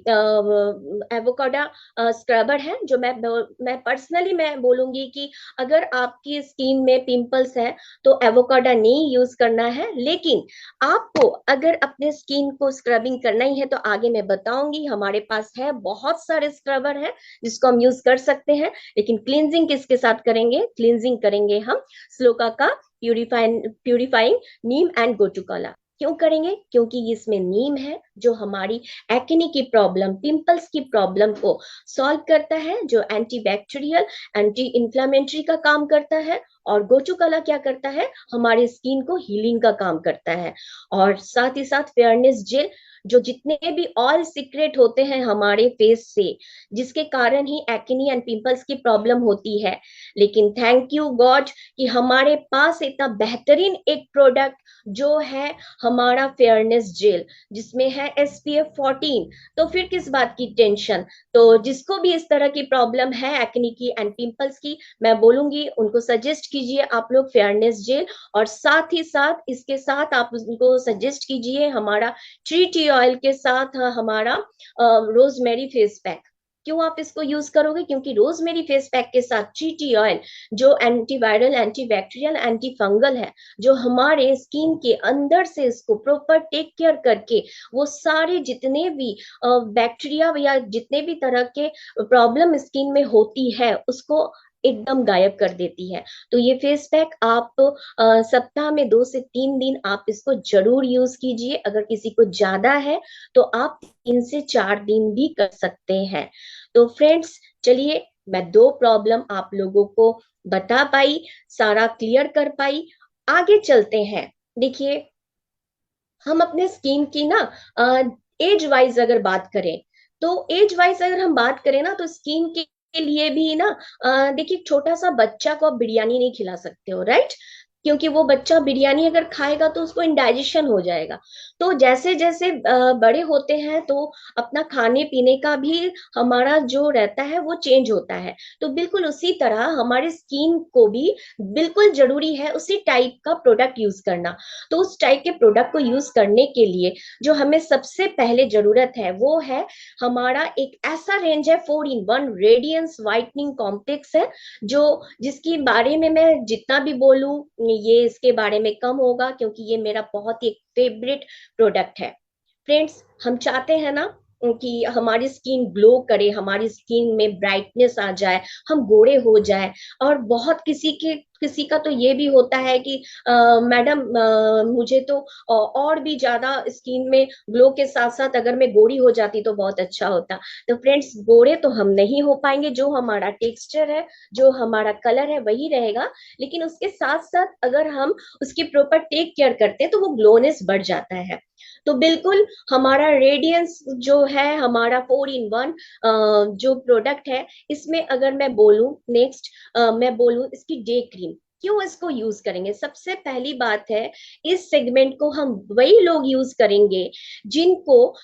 एवोकाडो स्क्रबर है, जो मैं पर्सनली मैं बोलूंगी कि अगर आपकी स्किन में पिंपल्स है तो एवोकाडो नहीं यूज करना है। लेकिन आपको अगर अपने स्किन को स्क्रबिंग करना ही है तो आगे मैं बताऊंगी, हमारे पास है बहुत सारे स्क्रबर है जिसको हम यूज कर सकते हैं। लेकिन क्लींजिंग किसके साथ करेंगे, क्लींजिंग करेंगे हम स्लोका का प्यूरिफाइंग नीम एंड गोटुकाला। क्यों करेंगे, क्योंकि इसमें नीम है जो हमारी एक्ने की प्रॉब्लम, पिंपल्स की प्रॉब्लम को सॉल्व करता है, जो एंटीबैक्टीरियल, एंटी इंफ्लेमेटरी का काम करता है। और गोचुकाला क्या करता है, हमारे स्किन को हीलिंग का काम करता है। और साथ ही साथ फेयरनेस जेल, जो जितने भी ऑयल सीक्रेट होते हैं हमारे फेस से, जिसके कारण ही एक्ने एंड पिंपल्स की प्रॉब्लम होती है। लेकिन थैंक यू गॉड कि हमारे पास इतना बेहतरीन एक प्रोडक्ट जो है हमारा फेयरनेस जेल, जिसमें है SPF 14। तो फिर किस बात की टेंशन। तो जिसको भी इस तरह की प्रॉब्लम है एक्ने की एंड पिंपल्स की, मैं बोलूंगी उनको सजेस्ट कीजिए आप लोग फेयरनेस जेल, और साथ ही साथ इसके साथ आप उनको सजेस्ट कीजिए हमारा ट्री टी ऑयल के साथ हमारा रोजमेरी फेस पैक। क्यों आप इसको यूज करोगे, क्योंकि रोजमेरी फेस पैक के साथ ट्री टी ऑयल जो एंटीवायरल, एंटीबैक्टीरियल, एंटी फंगल है, जो हमारे स्किन के अंदर से इसको प्रॉपर टेक केयर करके वो सारे जितने भी बैक्टीरिया या जितने भी तरह के प्रॉब्लम स्किन में होती है उसको एकदम गायब कर देती है। तो ये फेस पैक आप सप्ताह में 2 से 3 दिन आप इसको जरूर यूज कीजिए। अगर किसी को ज्यादा है तो आप 3 से 4 दिन भी कर सकते हैं। तो फ्रेंड्स, चलिए मैं 2 प्रॉब्लम आप लोगों को बता पाई, सारा क्लियर कर पाई। आगे चलते हैं। देखिए, हम अपने स्किन की ना एज वाइज अगर बात करें, तो एज वाइज अगर हम बात करें ना, तो स्किन के लिए भी ना देखिए, छोटा सा बच्चा को आप बिरयानी नहीं खिला सकते हो, राइट? क्योंकि वो बच्चा बिरयानी अगर खाएगा तो उसको इंडाइजेशन हो जाएगा। तो जैसे जैसे बड़े होते हैं तो अपना खाने पीने का भी हमारा जो रहता है वो चेंज होता है। तो बिल्कुल उसी तरह हमारे स्किन को भी बिल्कुल जरूरी है उसी टाइप का प्रोडक्ट यूज करना। तो उस टाइप के प्रोडक्ट को यूज करने के लिए जो हमें सबसे पहले जरूरत है वो है हमारा एक ऐसा रेंज है 4-in-1 रेडियंस व्हाइटनिंग कॉम्प्लेक्स है, जो जिसके बारे में मैं जितना भी बोलूं ये इसके बारे में कम होगा, क्योंकि ये मेरा बहुत ही फेवरेट प्रोडक्ट है। फ्रेंड्स, हम चाहते हैं ना कि हमारी स्किन ग्लो करे, हमारी स्किन में ब्राइटनेस आ जाए, हम गोरे हो जाए। और बहुत किसी का तो ये भी होता है कि मैडम मुझे तो और भी ज्यादा स्किन में ग्लो के साथ साथ अगर मैं गोरी हो जाती तो बहुत अच्छा होता। तो फ्रेंड्स, गोरे तो हम नहीं हो पाएंगे, जो हमारा टेक्सचर है, जो हमारा कलर है वही रहेगा। लेकिन उसके साथ साथ अगर हम उसकी प्रॉपर टेक केयर करते हैं तो वो ग्लोनेस बढ़ जाता है। तो बिल्कुल हमारा रेडियंस जो है हमारा 4-in-1 जो प्रोडक्ट है, इसमें अगर मैं बोलूं नेक्स्ट मैं बोलूं इसकी डे क्रीम। क्यों इसको यूज करेंगे? सबसे पहली बात है, इस सेगमेंट को हम वही लोग यूज करेंगे जिनको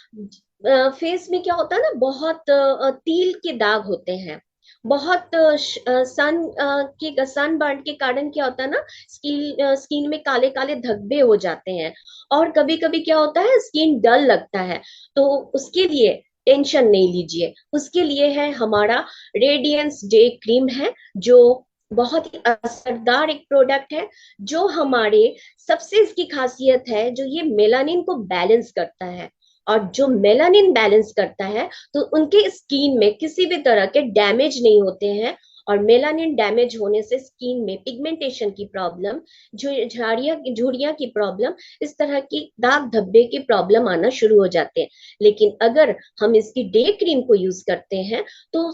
फेस में क्या होता है ना, बहुत तिल के दाग होते हैं, बहुत सन बर्न के कारण क्या होता है ना, स्किन में काले काले धब्बे हो जाते हैं, और कभी कभी क्या होता है स्किन डल लगता है। तो उसके लिए टेंशन नहीं लीजिए, उसके लिए है हमारा रेडियंस डे क्रीम है, जो बहुत ही असरदार एक प्रोडक्ट है, जो हमारे सबसे इसकी खासियत है जो ये मेलानिन को बैलेंस करता है। और जो मेलानिन बैलेंस करता है तो उनके स्किन में किसी भी तरह के डैमेज नहीं होते हैं। और मेलानिन डैमेज होने से स्किन में पिगमेंटेशन की प्रॉब्लम, झुर्रियां की प्रॉब्लम, इस तरह की दाग धब्बे की प्रॉब्लम आना शुरू हो जाते हैं। लेकिन अगर हम इसकी डे क्रीम को यूज करते हैं तो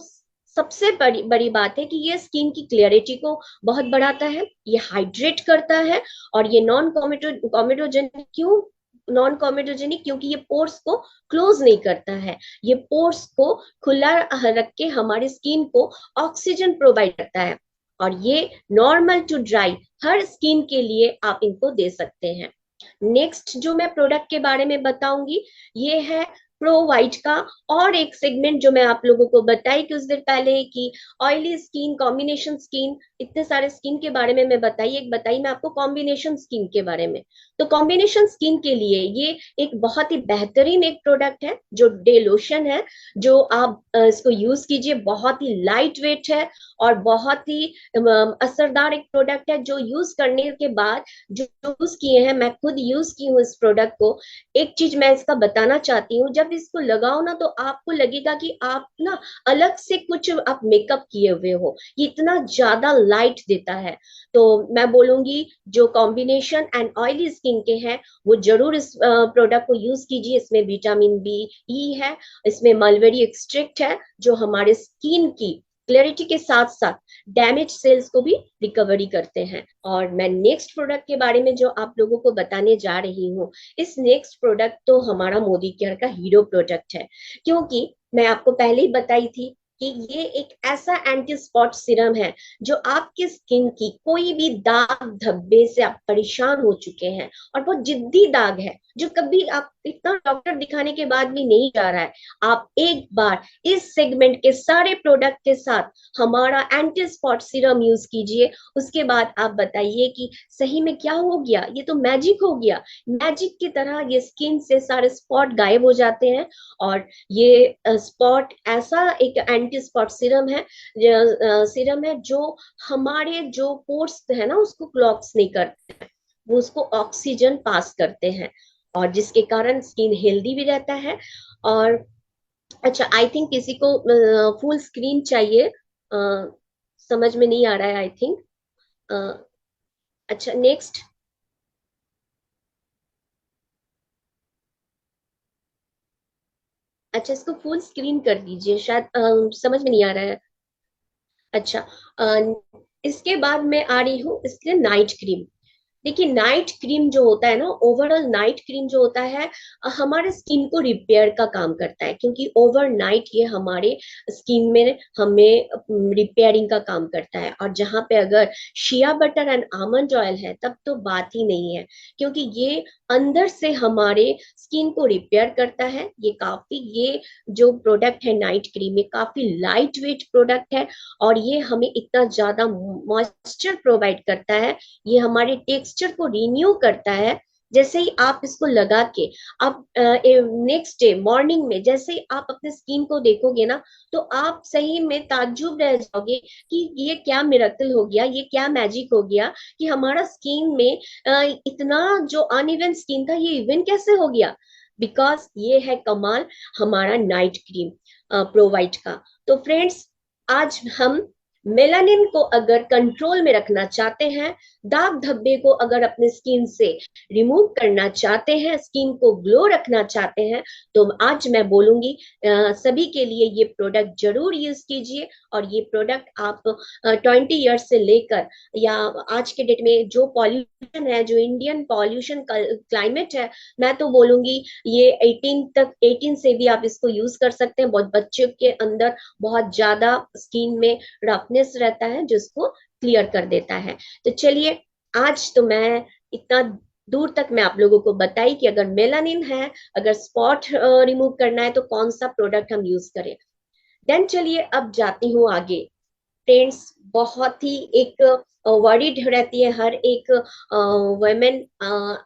सबसे बड़ी बड़ी बात है कि ये स्किन की क्लियरिटी को बहुत बढ़ाता है, ये हाइड्रेट करता है, और ये कॉमेडोजेनिक क्यों नॉन कॉमेडोजेनिक, क्योंकि ये पोर्स को क्लोज नहीं करता है, ये पोर्स को खुला रख के हमारी स्किन को ऑक्सीजन प्रोवाइड करता है। और ये नॉर्मल टू ड्राई हर स्किन के लिए आप इनको दे सकते हैं। नेक्स्ट जो मैं प्रोडक्ट के बारे में बताऊंगी ये है प्रो वाइट का और एक सेगमेंट जो मैं आप लोगों को बताई कुछ देर पहले कि ऑयली स्किन, कॉम्बिनेशन स्किन, इतने सारे स्किन के बारे में मैं बताई मैं आपको कॉम्बिनेशन स्किन के बारे में। तो कॉम्बिनेशन स्किन के लिए ये एक बहुत ही बेहतरीन एक प्रोडक्ट है जो डे लोशन है, जो आप इसको यूज कीजिए। बहुत ही लाइट वेट है और बहुत ही असरदार एक प्रोडक्ट है जो यूज करने के बाद जो यूज किए हैं, मैं खुद यूज की हूँ इस प्रोडक्ट को। एक चीज मैं इसका बताना चाहती हूँ, जब इसको लगाओ ना तो आपको लगेगा कि आप ना अलग से कुछ आप मेकअप किए हुए हो, ये इतना ज्यादा लाइट देता है। तो मैं बोलूंगी जो कॉम्बिनेशन एंड ऑयली स्किन के हैं वो जरूर इस प्रोडक्ट को यूज कीजिए। इसमें विटामिन बी ई है, इसमें मलबेरी एक्सट्रैक्ट है जो हमारे स्किन की क्लैरिटी के साथ साथ डैमेज सेल्स को भी रिकवरी करते हैं। और मैं नेक्स्ट प्रोडक्ट के बारे में जो आप लोगों को बताने जा रही हूँ, इस नेक्स्ट प्रोडक्ट तो हमारा मोदी केयर का हीरो प्रोडक्ट है, क्योंकि मैं आपको पहले ही बताई थी कि ये एक ऐसा एंटी स्पॉट सीरम है जो आपकी स्किन की कोई भी दाग धब्बे से आप परेशान हो चुके हैं और बहुत जिद्दी दाग है जो कभी आप इतना डॉक्टर दिखाने के बाद भी नहीं जा रहा है, आप एक बार इस सेगमेंट के सारे प्रोडक्ट के साथ हमारा एंटी स्पॉट सीरम यूज कीजिए। उसके बाद आप बताइए कि सही में क्या हो गया, ये तो मैजिक हो गया। मैजिक की तरह ये स्किन से सारे स्पॉट गायब हो जाते हैं। और ये स्पॉट ऐसा एक एंटी स्पॉट सीरम है जो हमारे जो पोर्स है ना उसको क्लॉग्स नहीं करते, वो उसको ऑक्सीजन पास करते हैं और जिसके कारण स्किन हेल्दी भी रहता है। और अच्छा, आई थिंक किसी को फुल स्क्रीन चाहिए, समझ में नहीं आ रहा है आई थिंक। अच्छा नेक्स्ट, अच्छा इसको फुल स्क्रीन कर दीजिए, शायद समझ में नहीं आ रहा है। अच्छा, इसके बाद मैं आ रही हूँ इसके नाइट क्रीम। देखिए नाइट क्रीम जो होता है ना, ओवरऑल नाइट क्रीम जो होता है हमारे स्किन को रिपेयर का काम करता है, क्योंकि ओवरनाइट ये हमारे स्किन में हमें रिपेयरिंग का काम करता है। और जहाँ पे अगर shea butter and almond oil है तब तो बात ही नहीं है, क्योंकि ये अंदर से हमारे स्किन को रिपेयर करता है। ये जो प्रोडक्ट है नाइट क्रीम, ये काफी लाइट वेट प्रोडक्ट है और ये हमें इतना ज्यादा मॉइस्चर प्रोवाइड करता है, ये हमारे टेक्सचर को रिन्यू करता है। जैसे ही आप इसको लगा के आप नेक्स्ट डे मॉर्निंग में जैसे ही आप अपने स्किन को देखोगे ना तो आप सही में ताज्जुब रह जाओगे कि ये क्या मिरेकल हो गया, ये क्या मैजिक हो गया कि हमारा स्किन में इतना जो अनइवन स्किन था ये इवन कैसे हो गया। बिकॉज ये है कमाल हमारा नाइट क्रीम प्रोवाइड का। तो फ्रेंड्स, आज हम मेलानिन को अगर कंट्रोल में रखना चाहते हैं, दाग धब्बे को अगर अपने स्किन से रिमूव करना चाहते हैं, स्किन को ग्लो रखना चाहते हैं, तो आज मैं बोलूंगी सभी के लिए ये प्रोडक्ट जरूर यूज कीजिए। और ये प्रोडक्ट आप 20 ईयर्स से लेकर या आज के डेट में जो पॉल्यूशन है, जो इंडियन पॉल्यूशन क्लाइमेट है, मैं तो बोलूंगी ये 18 से भी आप इसको यूज कर सकते हैं। बहुत बच्चों के अंदर बहुत ज्यादा स्किन में रफनेस रहता है जो इसको क्लियर कर देता है। तो चलिए, आज तो मैं इतना दूर तक मैं आप लोगों को बताई कि अगर मेलानिन है, अगर स्पॉट रिमूव करना है तो कौन सा प्रोडक्ट हम यूज करें। देन चलिए अब जाती हूँ आगे। फ्रेंड्स, बहुत ही एक वरीड रहती है हर एक वुमेन।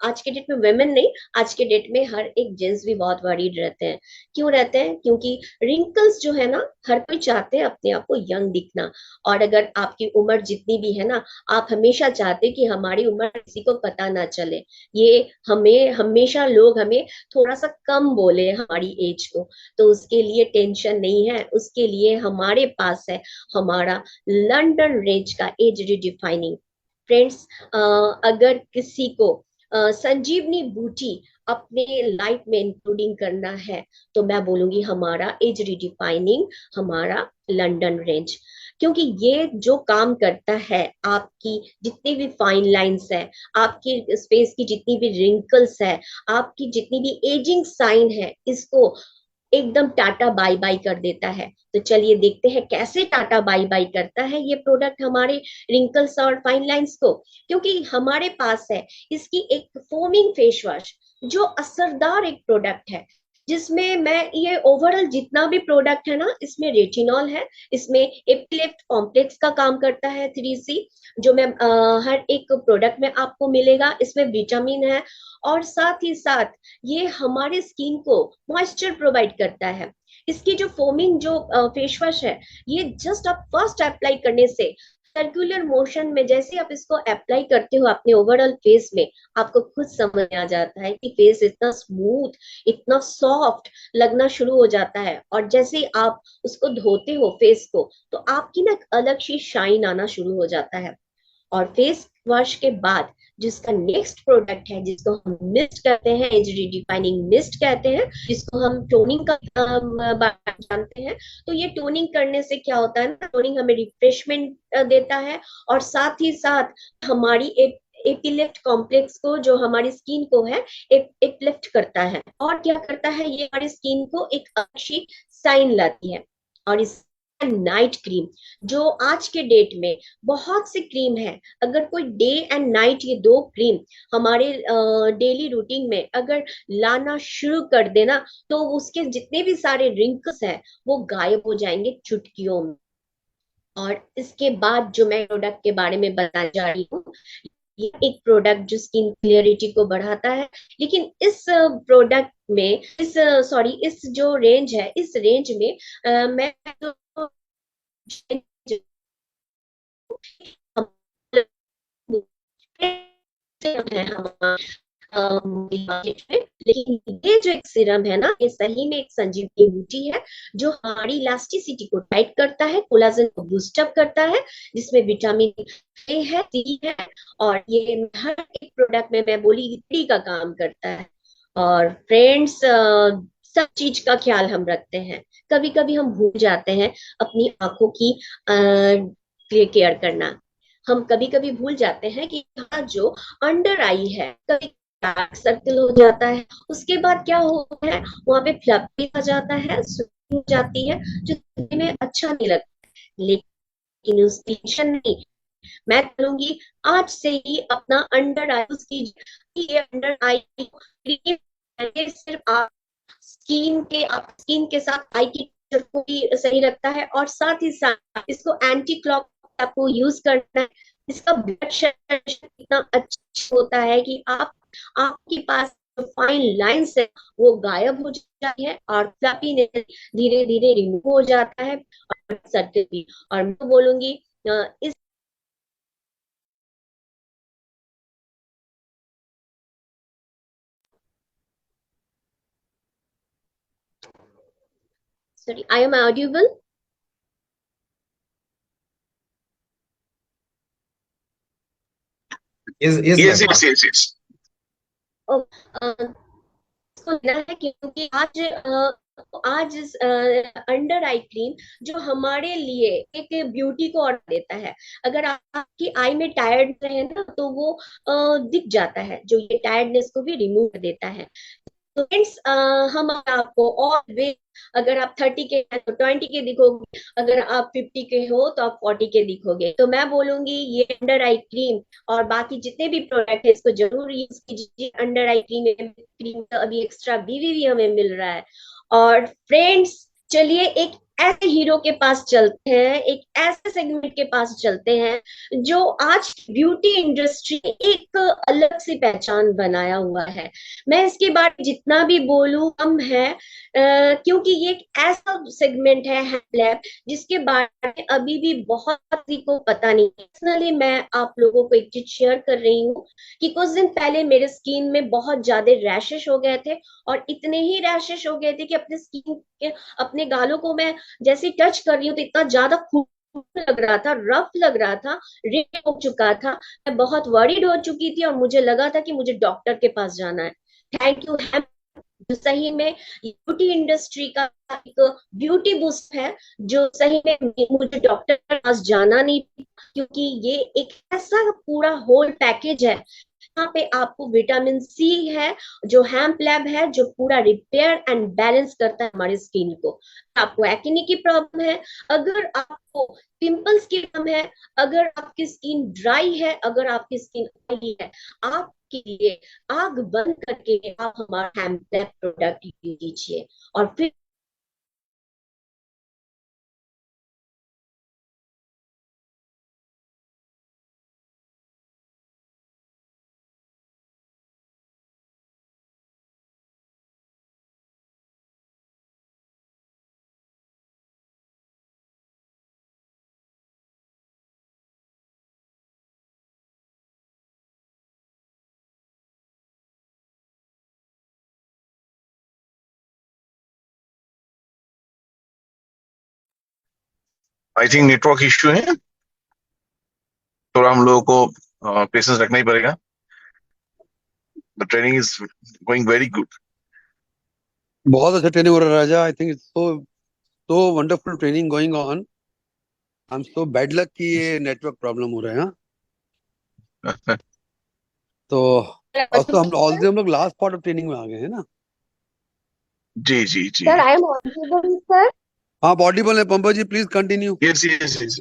आज के डेट में वुमेन नहीं, आज के डेट में हर एक जेंट्स भी बहुत वरीड रहते हैं। क्यों रहते हैं? क्योंकि रिंकल्स जो है ना, हर कोई चाहते हैं अपने आप को यंग दिखना। और अगर आपकी उम्र जितनी भी है ना, आप हमेशा चाहते हैं कि हमारी उम्र किसी को पता ना चले। ये हमें हमेशा लोग हमें थोड़ा सा कम बोले हमारी एज को, तो उसके लिए टेंशन नहीं है। उसके लिए हमारे पास है हमारा लंदन रेंज का एज रिडिफाइनिंग। फ्रेंड्स, अगर किसी को संजीवनी बूटी अपने लाइफ में इंक्लूडिंग करना है, तो मैं बोलूंगी हमारा एज रिडिफाइनिंग, हमारा लंदन रेंज। क्योंकि ये जो काम करता है, आपकी जितनी भी फाइन लाइंस है, आपकी स्पेस की जितनी भी रिंकल्स है, आपकी जितनी भी एजिंग साइन है, इसको एकदम टाटा बाय बाय कर देता है। तो चलिए देखते हैं कैसे टाटा बाय बाय करता है ये प्रोडक्ट हमारे रिंकल्स और फाइन लाइंस को। क्योंकि हमारे पास है इसकी एक फोमिंग फेस वॉश, जो असरदार एक प्रोडक्ट है, जिसमें मैं ये ओवरऑल जितना भी प्रोडक्ट है ना, इसमें रेटिनॉल है, इसमें एपिलेप्ट कॉम्प्लेक्स का काम करता है 3C, जो मैं हर एक प्रोडक्ट में आपको मिलेगा। इसमें विटामिन है, और साथ ही साथ ये हमारे स्किन को मॉइस्चर प्रोवाइड करता है। इसकी जो फोमिंग जो फेस वॉश है, ये जस्ट आप फर्स्ट अप्लाई करने से सर्कुलर मोशन में जैसे आप इसको अप्लाई करते हो अपने ओवरऑल फेस में, आपको खुद समझ में आ जाता है कि फेस इतना स्मूथ, इतना सॉफ्ट लगना शुरू हो जाता है। और जैसे ही आप उसको धोते हो फेस को, तो आपकी ना एक अलग सी शाइन आना शुरू हो जाता है। और फेस वॉश के बाद जिसका नेक्स्ट प्रोडक्ट है, जिसको हम मिस्ट कहते हैं, एज रिडिफाइनिंग मिस्ट कहते हैं, जिसको हम टोनिंग का जानते हैं। तो ये टोनिंग करने से क्या होता है ना, टोनिंग हमें रिफ्रेशमेंट देता है, और साथ ही साथ हमारी एपिलेप्ट कॉम्प्लेक्स को, जो हमारी स्किन को है, एपलिफ्ट करता है। और क्या करता है, ये हमारी स्किन को एक अच्छी साइन लाती है। और इस नाइट क्रीम, जो आज के डेट में बहुत सी क्रीम है, अगर कोई डे एंड नाइट ये दो क्रीम हमारे डेली रूटीन में अगर लाना शुरू कर देना, तो उसके जितने भी सारे रिंकल्स हैं वो गायब हो जाएंगे चुटकियों में। और इसके बाद जो मैं प्रोडक्ट के बारे में बताने जा रही हूँ, ये एक प्रोडक्ट जो स्किन क्लियरिटी को बढ़ाता है। लेकिन इस प्रोडक्ट में, इस सॉरी इस जो रेंज है, इस रेंज में मैं तो लेकिन ये जो एक सीरम है ना, ये सही में एक संजीवनी बूटी है, जो हमारी इलास्टिसिटी को टाइट करता है, कोलाजन को बूस्ट अप करता है, जिसमें विटामिन ए है, सी है, और ये हर एक प्रोडक्ट में मैं बोली इतनी का काम करता है। और फ्रेंड्स, सब चीज का ख्याल हम रखते हैं, कभी कभी हम भूल जाते हैं अपनी आंखों की केयर करना। हम कभी कभी भूल जाते हैं कि यहाँ जो अंडर आई है, कभी डार्क सर्कल हो जाता है, उसके बाद क्या होता है, वहां पे फ्लफी आ जाता है, स्वेटिंग जाती है, जो दिखने में अच्छा नहीं लगता। लेकिन उस टेंशन नहीं, मैं करूंगी आज से ही अपना अंडर आई कीजिए। ये अंडर आई क्रीम सिर्फ आप स्किन के साथ आई की टेक्सचर को भी सही रखता है, और साथ ही साथ इसको एंटी क्लॉक आपको यूज करना है। इसका ब्लड सर्कुलेशन इतना अच्छा होता है कि आप आपके पास जो फाइन लाइंस है वो गायब हो जाती है, और फ्लफी धीरे धीरे रिमूव हो जाता है, और सर्कल भी। और मैं बोलूंगी इस sorry, I am audible. Yes, Yes, ma'am. yes, yes, yes. इसको लेना है, क्योंकि आज इस अंडर आई क्रीम जो हमारे लिए एक ब्यूटी को और देता है। अगर आपकी आई में टायर्ड रहे ना, तो वो दिख जाता है, जो ये टायर्डनेस को भी रिमूव कर देता है। तो फ्रेंड्स, हम आपको और वे, अगर आप 30 के हैं तो 20 के दिखोगे, अगर आप 50 के हो तो आप 40 के दिखोगे। तो मैं बोलूंगी ये अंडर आई क्रीम और बाकी जितने भी प्रोडक्ट है, इसको जरूर यूज कीजिए। अंडर आई क्रीम का अभी एक्स्ट्रा बीवी भी हमें मिल रहा है। और फ्रेंड्स, चलिए एक ऐसे हीरो के पास चलते हैं, एक ऐसे सेगमेंट के पास चलते हैं जो आज ब्यूटी इंडस्ट्री एक अलग सी पहचान बनाया हुआ है। मैं इसके बारे में जितना भी बोलूं कम है, क्योंकि ये एक ऐसा सेगमेंट है लैब जिसके बारे में अभी भी बहुत किसी को पता नहीं। पर्सनली मैं आप लोगों को एक चीज शेयर कर रही हूँ कि कुछ दिन पहले मेरे स्किन में बहुत ज्यादा रैशेस हो गए थे, और इतने ही रैशेस हो गए थे कि अपने स्किन के, अपने गालों को मैं जैसे टच कर रही हूँ तो इतना ज्यादा खून लग रहा था, रफ लग रहा था, रेड हो चुका था। मैं बहुत वरीड हो चुकी थी और मुझे लगा था कि मुझे डॉक्टर के पास जाना है। थैंक यू है, जो सही में ब्यूटी इंडस्ट्री का एक ब्यूटी बूस्ट है, जो सही में मुझे डॉक्टर के पास जाना नहीं, क्योंकि ये एक ऐसा पूरा होल पैकेज है। यहाँ पे आपको विटामिन सी है, जो हैम्प लैब है, जो पूरा रिपेयर एंड बैलेंस करता है हमारी स्किन को। आपको एक्ने की प्रॉब्लम है, अगर आपको पिंपल्स की प्रॉब्लम है, अगर आपकी स्किन ड्राई है, अगर आपकी स्किन ऑयली है, आपके लिए आग बंद करके आप हमारा हैम्प लैब प्रोडक्ट यूज कीजिए। और फिर आई थिंक नेटवर्क इश्यू है, थोड़ा हम लोगों को पेशेंस रखना ही पड़ेगा। The training is going very good. बहुत अच्छा ट्रेनिंग हो रहा है राजा। I think it's so wonderful training going on. I am so bad luck कि ये नेटवर्क प्रॉब्लम हो रहा है। हाँ, तो also हम लोग लास्ट पार्ट ऑफ ट्रेनिंग में आ गए हैं ना। जी जी जी। Sir, I am audible sir? हाँ, ऑडिबल है Pampa ji, please continue. Yes yes yes.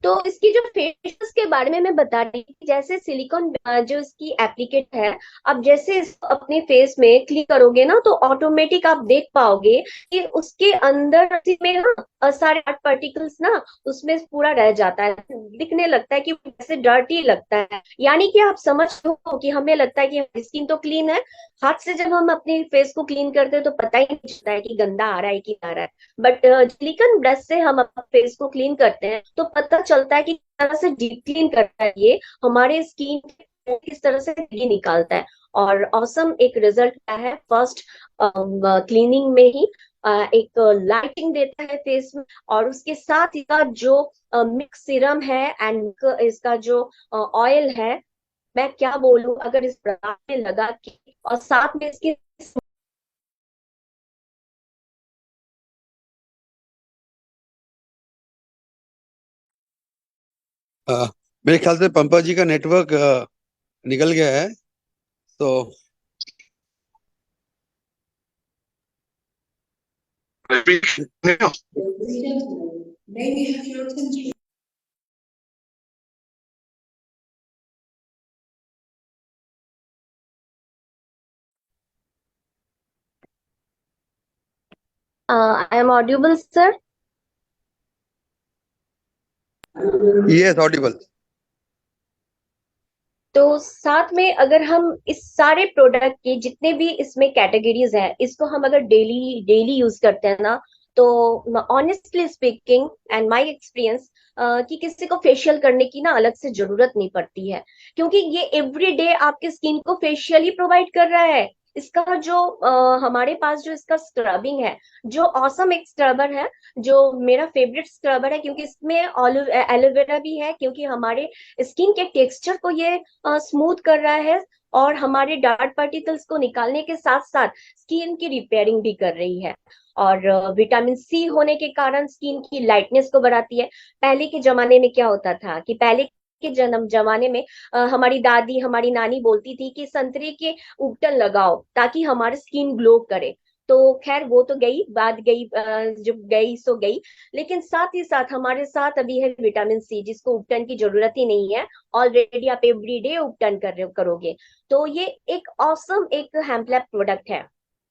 तो इसकी जो फेशियल्स के बारे में मैं बता रही थी, जैसे सिलिकॉन जो इसकी एप्लीकेट है, अब जैसे इसको अपने फेस में क्लिक करोगे ना तो ऑटोमेटिक आप देख पाओगे कि उसके अंदर में ना सारे डार्क पार्टिकल्स ना उसमें पूरा रह जाता है, दिखने लगता है कि जैसे डर्टी लगता है। यानी कि आप समझ हो कि हमें लगता है कि स्किन तो क्लीन है, हाथ से जब हम अपने फेस को क्लीन करते हैं तो पता ही नहीं चलता है कि गंदा आ रहा है कि आ रहा है। बट सिलिकॉन ब्रश से हम अपने फेस को क्लीन करते हैं तो पता चलता है कि किस तरह से डीप क्लीन करता है, ये हमारे स्किन किस तरह से ये निकालता है। और ऑसम एक रिजल्ट क्या है, फर्स्ट क्लीनिंग में ही एक लाइटिंग देता है फेस में, और उसके साथ इसका जो मिक्स सीरम है एंड इसका जो ऑयल है, मैं क्या बोलूं, अगर इस प्रकार में लगा के और साथ में इसकी मेरे ख्याल से पंपा जी का नेटवर्क निकल गया है, तो आई am audible sir? Yes Audible. तो साथ में अगर हम इस सारे प्रोडक्ट के जितने भी इसमें कैटेगरीज हैं, इसको हम अगर डेली डेली यूज करते हैं ना, तो honestly speaking and my experience, कि किसी को फेशियल करने की ना अलग से जरूरत नहीं पड़ती है, क्योंकि ये एवरी डे आपके स्किन को फेशियल ही प्रोवाइड कर रहा है। इसका जो हमारे पास जो इसका स्क्रबिंग है, जो ऑसम एक स्क्रबर है, जो मेरा फेवरेट स्क्रबर है, क्योंकि इसमें एलोवेरा भी है, क्योंकि हमारे स्किन के टेक्सचर को ये स्मूथ कर रहा है, और हमारे डार्क पार्टिकल्स को निकालने के साथ साथ स्किन की रिपेयरिंग भी कर रही है। और विटामिन सी होने के कारण स्किन की लाइटनेस को बढ़ाती है। पहले के जमाने में क्या होता था कि पहले के जमाने में हमारी दादी, हमारी नानी बोलती थी कि संतरे के उबटन लगाओ ताकि हमारी स्किन ग्लो करे। तो खैर वो तो गई बात, गई जो गई सो गई। लेकिन साथ ही साथ हमारे साथ अभी है विटामिन सी, जिसको उपटन की जरूरत ही नहीं है, ऑलरेडी आप एवरीडे उपटन करोगे। तो ये एक ऑसम एक हैम्पलैब प्रोडक्ट है।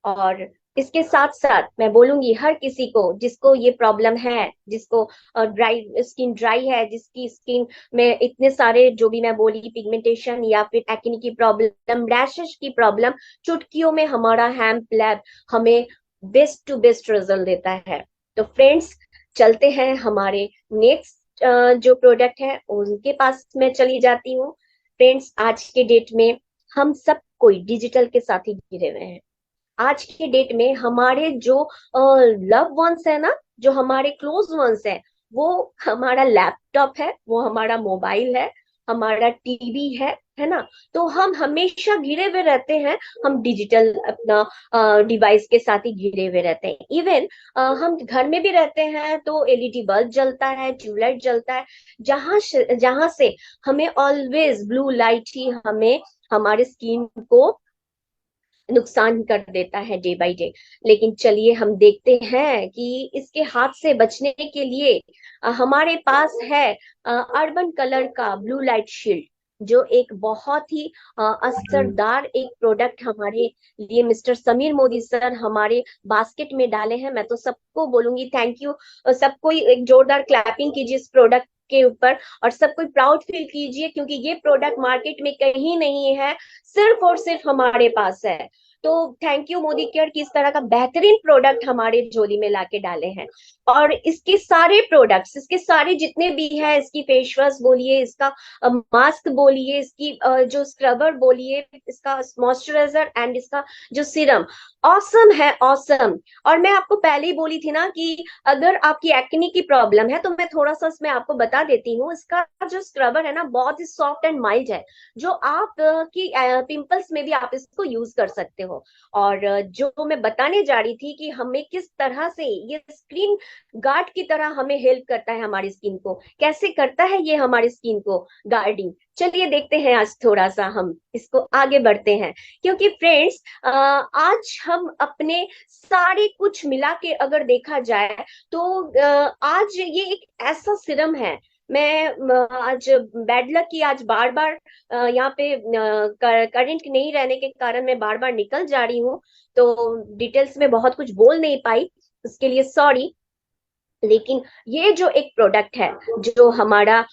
और इसके साथ साथ मैं बोलूंगी हर किसी को जिसको ये प्रॉब्लम है, जिसको ड्राई स्किन ड्राई है, जिसकी स्किन में इतने सारे जो भी मैं बोली पिगमेंटेशन या फिर एक्ने की प्रॉब्लम, रैशेस की प्रॉब्लम, चुटकियों में हमारा हेम्प लैब हमें बेस्ट टू बेस्ट रिजल्ट देता है। तो फ्रेंड्स चलते हैं हमारे नेक्स्ट जो प्रोडक्ट है उनके पास मैं चली जाती हूँ। फ्रेंड्स आज के डेट में हम सब कोई डिजिटल के साथ ही घिरे हुए हैं। आज के डेट में हमारे जो लव वंस है ना, जो हमारे क्लोज वंस है, वो हमारा लैपटॉप है, वो हमारा मोबाइल है, हमारा टीवी है ना। तो हम हमेशा घिरे हुए रहते हैं, हम डिजिटल अपना डिवाइस के साथ ही घिरे हुए रहते हैं। इवन हम घर में भी रहते हैं तो एलईडी बल्ब जलता है, ट्यूबलाइट जलता है, जहां से हमें ऑलवेज ब्लू लाइट ही हमें हमारे स्किन को नुकसान कर देता है डे बाय डे। लेकिन चलिए हम देखते हैं कि इसके हाथ से बचने के लिए हमारे पास है अर्बन कलर का ब्लू लाइट शील्ड, जो एक बहुत ही असरदार एक प्रोडक्ट हमारे लिए मिस्टर समीर मोदी सर हमारे बास्केट में डाले हैं। मैं तो सबको बोलूंगी थैंक यू, सबको एक जोरदार क्लैपिंग कीजिए इस प्रोडक्ट के ऊपर, और सबको प्राउड फील कीजिए क्योंकि ये प्रोडक्ट मार्केट में कहीं नहीं है, सिर्फ और सिर्फ हमारे पास है। तो थैंक यू मोदी केयर की इस तरह का बेहतरीन प्रोडक्ट हमारे झोली में लाके डाले हैं। और इसके सारे प्रोडक्ट्स, इसके सारे जितने भी है, इसकी फेस वॉश बोलिए, इसका मास्क बोलिए, इसकी जो स्क्रबर बोलिए, इसका मॉइस्चराइजर एंड इसका जो सीरम, ऑसम है ऑसम। और मैं आपको पहले ही बोली थी ना कि अगर आपकी एक्ने की प्रॉब्लम है तो मैं थोड़ा सा इसमें आपको बता देती हूँ। इसका जो स्क्रबर है ना बहुत ही सॉफ्ट एंड माइल्ड है, जो आप की पिंपल्स में भी आप इसको यूज कर सकते हो। और जो मैं बताने जा रही थी कि हमें किस तरह से ये स्क्रीन गार्ड की तरह हमें हेल्प करता है, हमारी स्किन को कैसे करता है ये हमारी स्किन को गार्डिंग, चलिए देखते हैं। आज थोड़ा सा हम इसको आगे बढ़ते हैं, क्योंकि फ्रेंड्स आज हम अपने सारे कुछ मिला के अगर देखा जाए तो आज ये एक ऐसा सिरम है। मैं आज बैड लक की आज बार बार यहाँ पे करंट नहीं रहने के कारण मैं बार बार निकल जा रही हूँ, तो डिटेल्स में बहुत कुछ बोल नहीं पाई, उसके लिए सॉरी। लेकिन ये जो एक प्रोडक्ट है, जो हमारा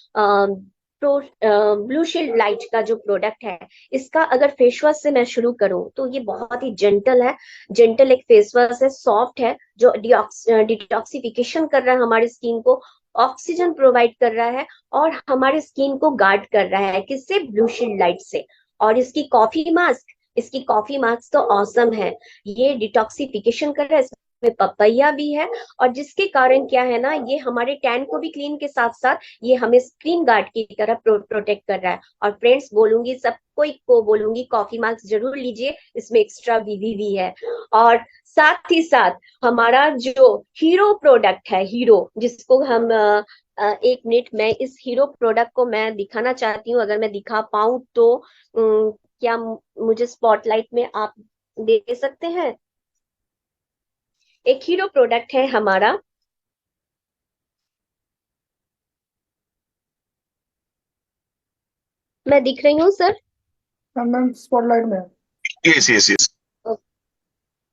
ब्लू शील्ड लाइट का जो प्रोडक्ट है, इसका अगर फेस वॉश से मैं शुरू करूं तो ये बहुत ही जेंटल है, जेंटल एक फेस वॉश है, सॉफ्ट है, जो डिटॉक्सिफिकेशन कर रहा है हमारी स्किन को, ऑक्सीजन प्रोवाइड कर रहा है और हमारे स्किन को गार्ड कर रहा है किससे, ब्लू शील्ड लाइट से। और इसकी कॉफी मास्क तो औसम है, ये डिटॉक्सिफिकेशन कर रहा है, में पपैया भी है, और जिसके कारण क्या है ना, ये हमारे टैन को भी क्लीन के साथ साथ ये हमें स्क्रीन गार्ड की तरह प्रोटेक्ट कर रहा है। और फ्रेंड्स बोलूंगी सबको बोलूंगी कॉफी मास्क जरूर लीजिए, इसमें एक्स्ट्रा वीवी भी है। और साथ ही साथ हमारा जो हीरो प्रोडक्ट है, हीरो जिसको हम एक मिनट में इस हीरो प्रोडक्ट को मैं दिखाना चाहती हूँ, अगर मैं दिखा पाऊं तो क्या मुझे स्पॉटलाइट में आप दे सकते हैं। एक हीरो प्रोडक्ट है हमारा, मैं दिख रही हूँ सर? मैम स्पॉटलाइट में है। Yes yes yes.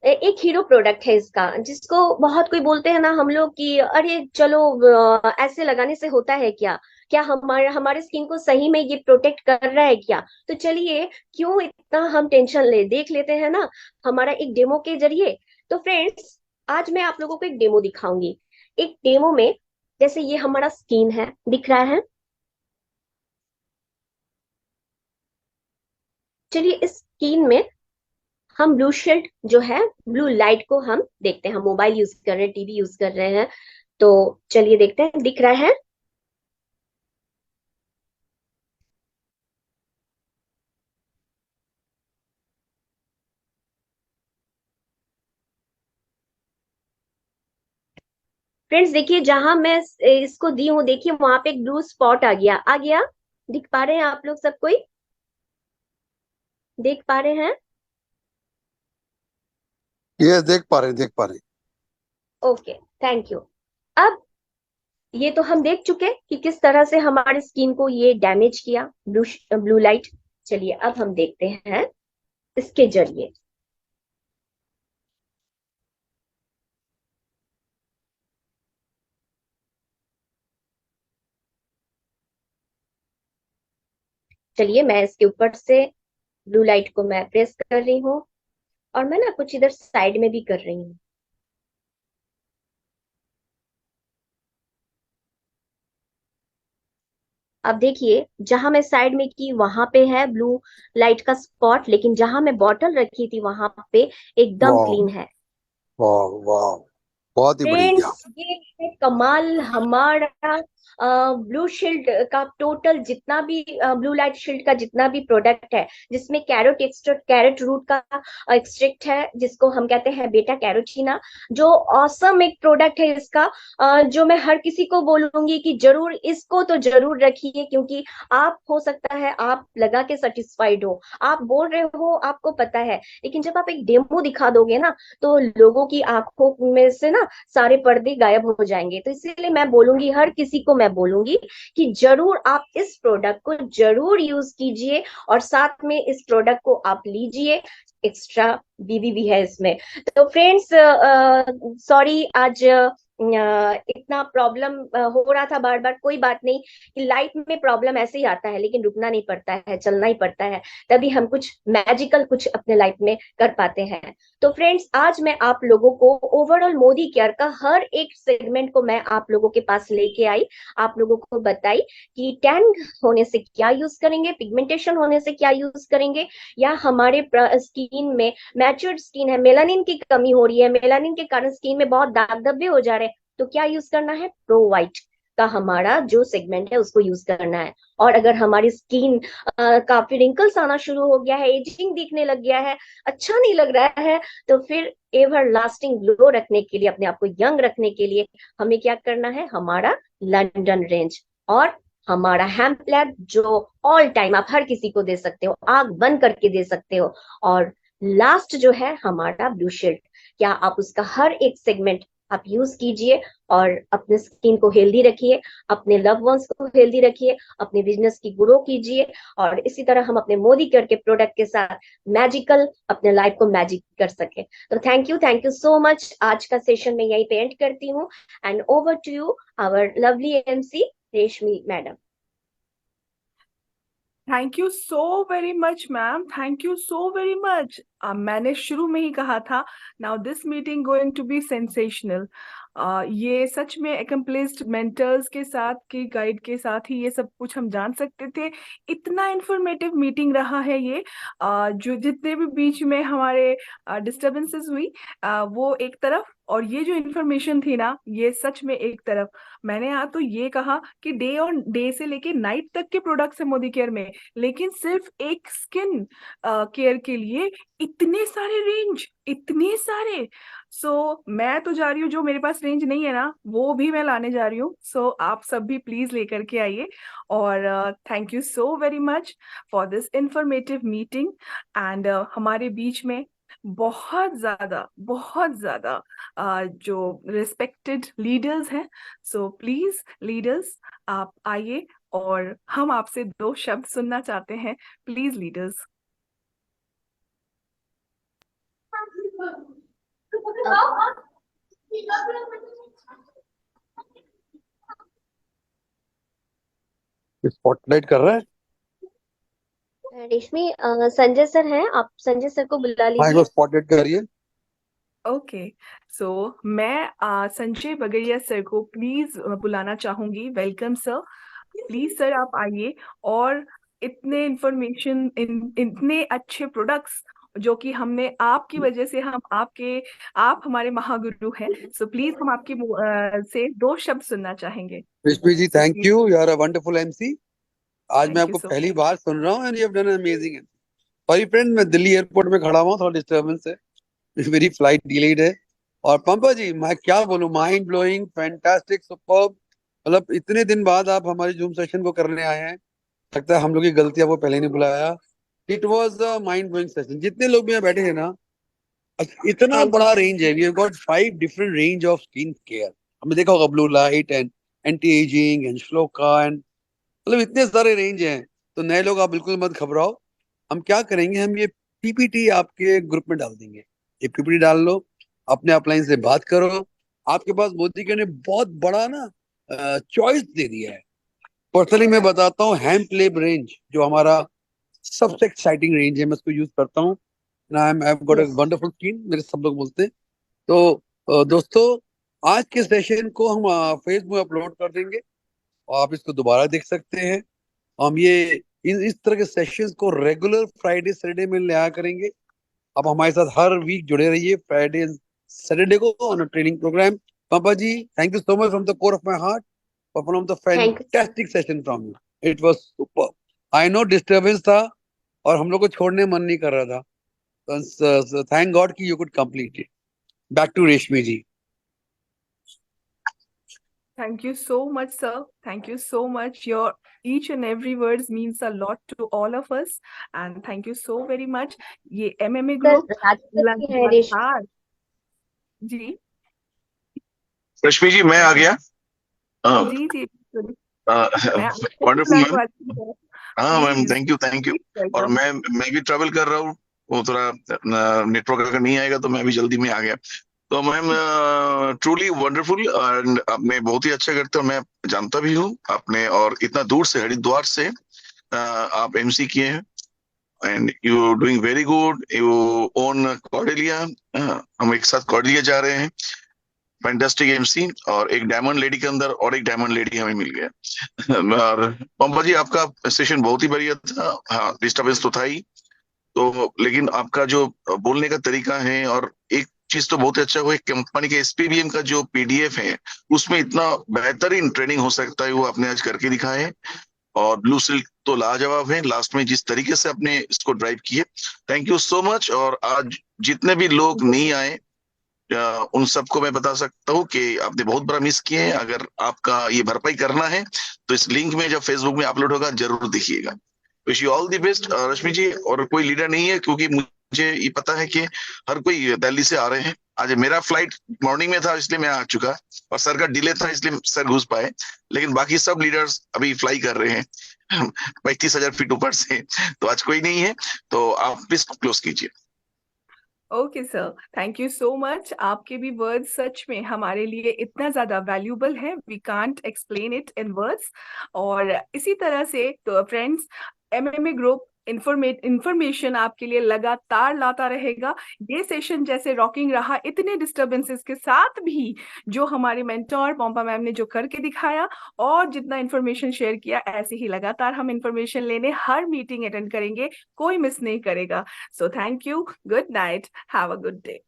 एक हीरो प्रोडक्ट है इसका, जिसको बहुत कोई बोलते हैं ना हम लोग कि अरे चलो ऐसे लगाने से होता है क्या, क्या हमारे स्किन को सही में ये प्रोटेक्ट कर रहा है क्या। तो चलिए क्यों इतना हम टेंशन देख लेते हैं ना हमारा एक डेमो के जरिए। तो फ्रेंड्स आज मैं आप लोगों को एक डेमो दिखाऊंगी। एक डेमो में जैसे ये हमारा स्किन है, दिख रहा है, चलिए इस स्किन में हम ब्लू शील्ड जो है, ब्लू लाइट को हम देखते हैं। हम मोबाइल यूज कर रहे हैं, टीवी यूज कर रहे हैं, तो चलिए देखते हैं दिख रहा है। फ्रेंड्स देखिए जहां मैं इसको दी हूँ, देखिए वहां पे एक ब्लू स्पॉट आ गया, दिख पा रहे हैं आप लोग, सब कोई देख पा रहे हैं? ये देख पा रहे हैं। Okay thank you. अब ये तो हम देख चुके कि किस तरह से हमारी स्किन को ये डैमेज किया ब्लू लाइट। चलिए अब हम देखते हैं इसके जरिए। चलिए मैं इसके ऊपर से ब्लू लाइट को मैं प्रेस कर रही हूँ, और मैं ना कुछ इधर साइड में भी कर रही हूँ। अब देखिए, जहां मैं साइड में की वहां पे है ब्लू लाइट का स्पॉट, लेकिन जहां मैं बॉटल रखी थी वहां पे एकदम वाह क्लीन है। वाह वाह, बहुत ही बढ़िया। फ्रेंड्स, ये है कमाल हमारा ब्लू शील्ड का टोटल जितना भी ब्लू लाइट शील्ड का जितना भी प्रोडक्ट है, जिसमें कैरोट एक्सट्रैक्ट, कैरेट रूट का एक्सट्रैक्ट है, जिसको हम कहते हैं बेटा कैरोटीना, जो ऑसम एक प्रोडक्ट है इसका, जो मैं हर किसी को बोलूंगी कि जरूर इसको तो जरूर रखिए, क्योंकि आप हो सकता है आप लगा के सेटिस्फाइड हो, आप बोल रहे हो आपको पता है, लेकिन जब आप एक डेमो दिखा दोगे ना, तो लोगों की आंखों में से ना सारे पर्दे गायब हो जाएंगे। तो इसीलिए मैं बोलूंगी, हर किसी को मैं बोलूंगी कि जरूर आप इस प्रोडक्ट को जरूर यूज कीजिए, और साथ में इस प्रोडक्ट को आप लीजिए, एक्स्ट्रा बीबी भी है इसमें। तो फ्रेंड्स, सॉरी आज इतना प्रॉब्लम हो रहा था बार बार, कोई बात नहीं, कि लाइफ में प्रॉब्लम ऐसे ही आता है, लेकिन रुकना नहीं पड़ता है, चलना ही पड़ता है, तभी हम कुछ मैजिकल कुछ अपने लाइफ में कर पाते हैं। तो फ्रेंड्स, आज मैं आप लोगों को ओवरऑल मोदी केयर का हर एक सेगमेंट को मैं आप लोगों के पास लेके आई, आप लोगों को बताई कि टैन होने से क्या यूज करेंगे, पिगमेंटेशन होने से क्या यूज करेंगे, या हमारे स्किन में मैच्योर्ड स्किन है, मेलानिन की कमी हो रही है, मेलानिन के कारण स्किन में बहुत दाग धब्बे हो जा रहे हैं, तो क्या यूज करना है, प्रो वाइट का हमारा जो सेगमेंट है उसको यूज करना है। और अगर हमारी स्किन काफी रिंकल्स आना शुरू हो गया है, एजिंग दिखने लग गया है, अच्छा नहीं लग रहा है, तो फिर एवर लास्टिंग ग्लो रखने के लिए, अपने आप को यंग रखने के लिए हमें क्या करना है, हमारा लंदन रेंज और हमारा हेम्प लैब, जो ऑल टाइम आप हर किसी को दे सकते हो, आग बंद करके दे सकते हो। और लास्ट जो है हमारा ब्लू शील्ड, क्या आप उसका हर एक सेगमेंट आप यूज कीजिए, और अपने स्किन को हेल्दी रखिए, अपने लव वंस को हेल्दी रखिए, अपने बिजनेस की ग्रो कीजिए, और इसी तरह हम अपने मोदी केयर के प्रोडक्ट के साथ मैजिकल अपने लाइफ को मैजिक कर सके। तो थैंक यू सो मच। आज का सेशन मैं यही पे एंड करती हूँ, and over to you our lovely MC Reshmi madam. Thank you so very much ma'am, thank you so very much. मैंने शुरू में ही कहा था, now this meeting going to be sensational. ये सच में एकम्प्लिस्ड मेंटर्स के साथ की गाइड के साथ ही ये सब कुछ हम जान सकते थे। इतना इंफॉर्मेटिव मीटिंग रहा है ये। जो जितने भी बीच में हमारे डिस्टर्बेंसेस हुई, वो एक तरफ, और ये जो इन्फॉर्मेशन थी ना, ये सच में एक तरफ। मैंने यहाँ तो ये कहा कि डे और डे से लेके नाइट तक के प्रोडक्ट्स है मोदी केयर में, लेकिन सिर्फ एक स्किन केयर के लिए इतने सारे रेंज, इतने सारे। सो मैं तो जा रही हूँ, जो मेरे पास रेंज नहीं है ना वो भी मैं लाने जा रही हूँ। सो आप सब भी प्लीज लेकर के आइए। और thank you so very much for this informative meeting. And हमारे बीच में बहुत ज्यादा जो रिस्पेक्टेड लीडर्स हैं, सो प्लीज लीडर्स आप आइए, और हम आपसे 2 शब्द सुनना चाहते हैं, प्लीज लीडर्स। स्पॉटलाइट कर रहा है। रेशमी, संजय सर हैं, आप संजय सर को बुला हाँ, एक बार लीजिए। स्पॉटलाइट करिए। ओके, सो मैं संजय बगैया सर को प्लीज बुलाना चाहूंगी। वेलकम सर, प्लीज सर आप आइए। और इतने इंफॉर्मेशन, इतने अच्छे प्रोडक्ट्स जो कि हमने आपकी वजह से, आप हमारे महागुरु हैं। सो प्लीज हम आपके से 2 शब्द सुनना चाहेंगे। Rashmi ji, so thank please, you, you are a wonderful MC. आज मैं थैंक यू आपको सो पहली बार सुन रहा हूँ, and you have done amazing. Sorry friend, मैं दिल्ली एयरपोर्ट में खड़ा हुआ, थोड़ा डिस्टर्बेंस है, मेरी फ्लाइट डिलेड है। और पंपा जी, मैं क्या बोलूं, माइंड ब्लोइंग, फैंटास्टिक, सुपर्ब। मतलब इतने दिन बाद आप हमारे जूम सेशन को करने आए हैं, लगता है हम लोग की गलती, आपको पहले नहीं बुलाया। It was a mind blowing session. जितने लोग भी यहाँ बैठे हैं ना, इतना थैंक बड़ा रेंज है, we have got 5 different range of skin care. हमने देखा होगा blue light and anti ageing and Shloka and, मतलब इतने सारे रेंज हैं। तो नए लोग आप बिल्कुल मत घबराओ। हम क्या करेंगे, हम ये पीपीटी आपके ग्रुप में डाल देंगे। ये पीपीटी डाल लो, अपने अपलाइन से बात करो। आपके पास मोदी के ने बहुत बड़ा ना चॉइस दे दिया है। पर्सनली मैं बताता हूँ हैम्प लेब रेंज जो हमारा सबसे एक्साइटिंग रेंज है, मैं उसको यूज करता हूँ। I got a Yes. Wonderful skin, मेरे सब लोग बोलते हैं। तो दोस्तों, आज के सेशन को हम फेसबुक में अपलोड कर देंगे और आप इसको दोबारा देख सकते हैं। हम ये इस तरह के सेशंस को रेगुलर फ्राइडे सैटरडे में लिया करेंगे। आप हमारे साथ हर वीक जुड़े रहिए फ्राइडे सैटरडे को ऑन ट्रेनिंग प्रोग्राम। पापा जी, thank you so much from the core of my heart from the Thank you. Fantastic session from you. It was super. I no disturbance था और हम लोग को छोड़ने मन नहीं कर रहा था। थैंक गॉड कि you could complete it. Back to Reshmi ji. Thank you so much, sir. Thank you so much. Your each and every words means a lot to all of us. And thank you so very much. ये MMA सर group राजपूत है रेशमी। लगातार जी रश्मि जी, मैं आ गया। जी जी बिल्कुल। मैं आपको वंडरफुल बुलाने मैम। वाली हूँ। हाँ ma'am, please thank you. Please और वेलकम। मैं भी ट्रैवल कर रहा हूँ, वो थोड़ा नेटवर्क अगर नहीं आएगा तो मैं भी जल्दी में आ गया। तो मैम, ट्रूली वंडरफुल, एंड आपने बहुत ही अच्छा करते हो, मैं जानता भी हूँ आपने, और इतना दूर से हरिद्वार से आप एमसी किए हैं, and you doing very good. You own Cordelia, हम एक साथ कॉर्डेलिया जा रहे हैं। फैंटास्टिक एमसी, और एक डायमंड लेडी के अंदर और एक डायमंड लेडी हमें मिल गया। और पंपा जी, आपका सेशन बहुत ही बढ़िया था। हाँ, डिस्टरबेंस तो था ही, तो लेकिन आपका जो बोलने का तरीका है, और एक चीज तो बहुत अच्छा हुआ, कंपनी के एसपीबीएम का जो पीडीएफ है उसमें इतना बेहतरीन ट्रेनिंग हो सकता है, वो आपने आज करके दिखाया है। और ब्लू सिल्क तो लाजवाब है, लास्ट में जिस तरीके से आपने इसको ड्राइव किए, थैंक यू सो मच। और आज जितने भी लोग नहीं आए, उन सबको मैं बता सकता हूँ कि आपने बहुत बड़ा मिस किए हैं। अगर आपका ये भरपाई करना है तो इस लिंक में जब फेसबुक में अपलोड होगा जरूर देखिएगा। Wish you all the best Rashmi ji. और कोई लीडर नहीं है, क्योंकि मुझे ये पता है कि हर कोई दिल्ली से आ रहे हैं। आज मेरा फ्लाइट मॉर्निंग में था, इसलिए मैं आ चुका, और सर का डिले था, इसलिए सर घुस पाए। लेकिन बाकी सब लीडर्स अभी फ्लाई कर रहे हैं 35,000 फीट ऊपर से। तो आज कोई नहीं है, तो आप प्लीज क्लोज कीजिए। Okay sir, thank you so much. आपके भी वर्ड्स सच में हमारे लिए इतना ज्यादा वैल्यूबल है, we can't explain it in words. और इसी तरह से तो फ्रेंड्स, एमएमए ग्रुप इंफॉर्मेशन आपके लिए लगातार लाता रहेगा। ये सेशन जैसे रॉकिंग रहा इतने डिस्टरबेंसेस के साथ भी, जो हमारे मेंटोर पॉम्पा मैम ने जो करके दिखाया और जितना इंफॉर्मेशन शेयर किया, ऐसे ही लगातार हम इंफॉर्मेशन लेने हर मीटिंग अटेंड करेंगे, कोई मिस नहीं करेगा। So thank you. Good night. Have a good day.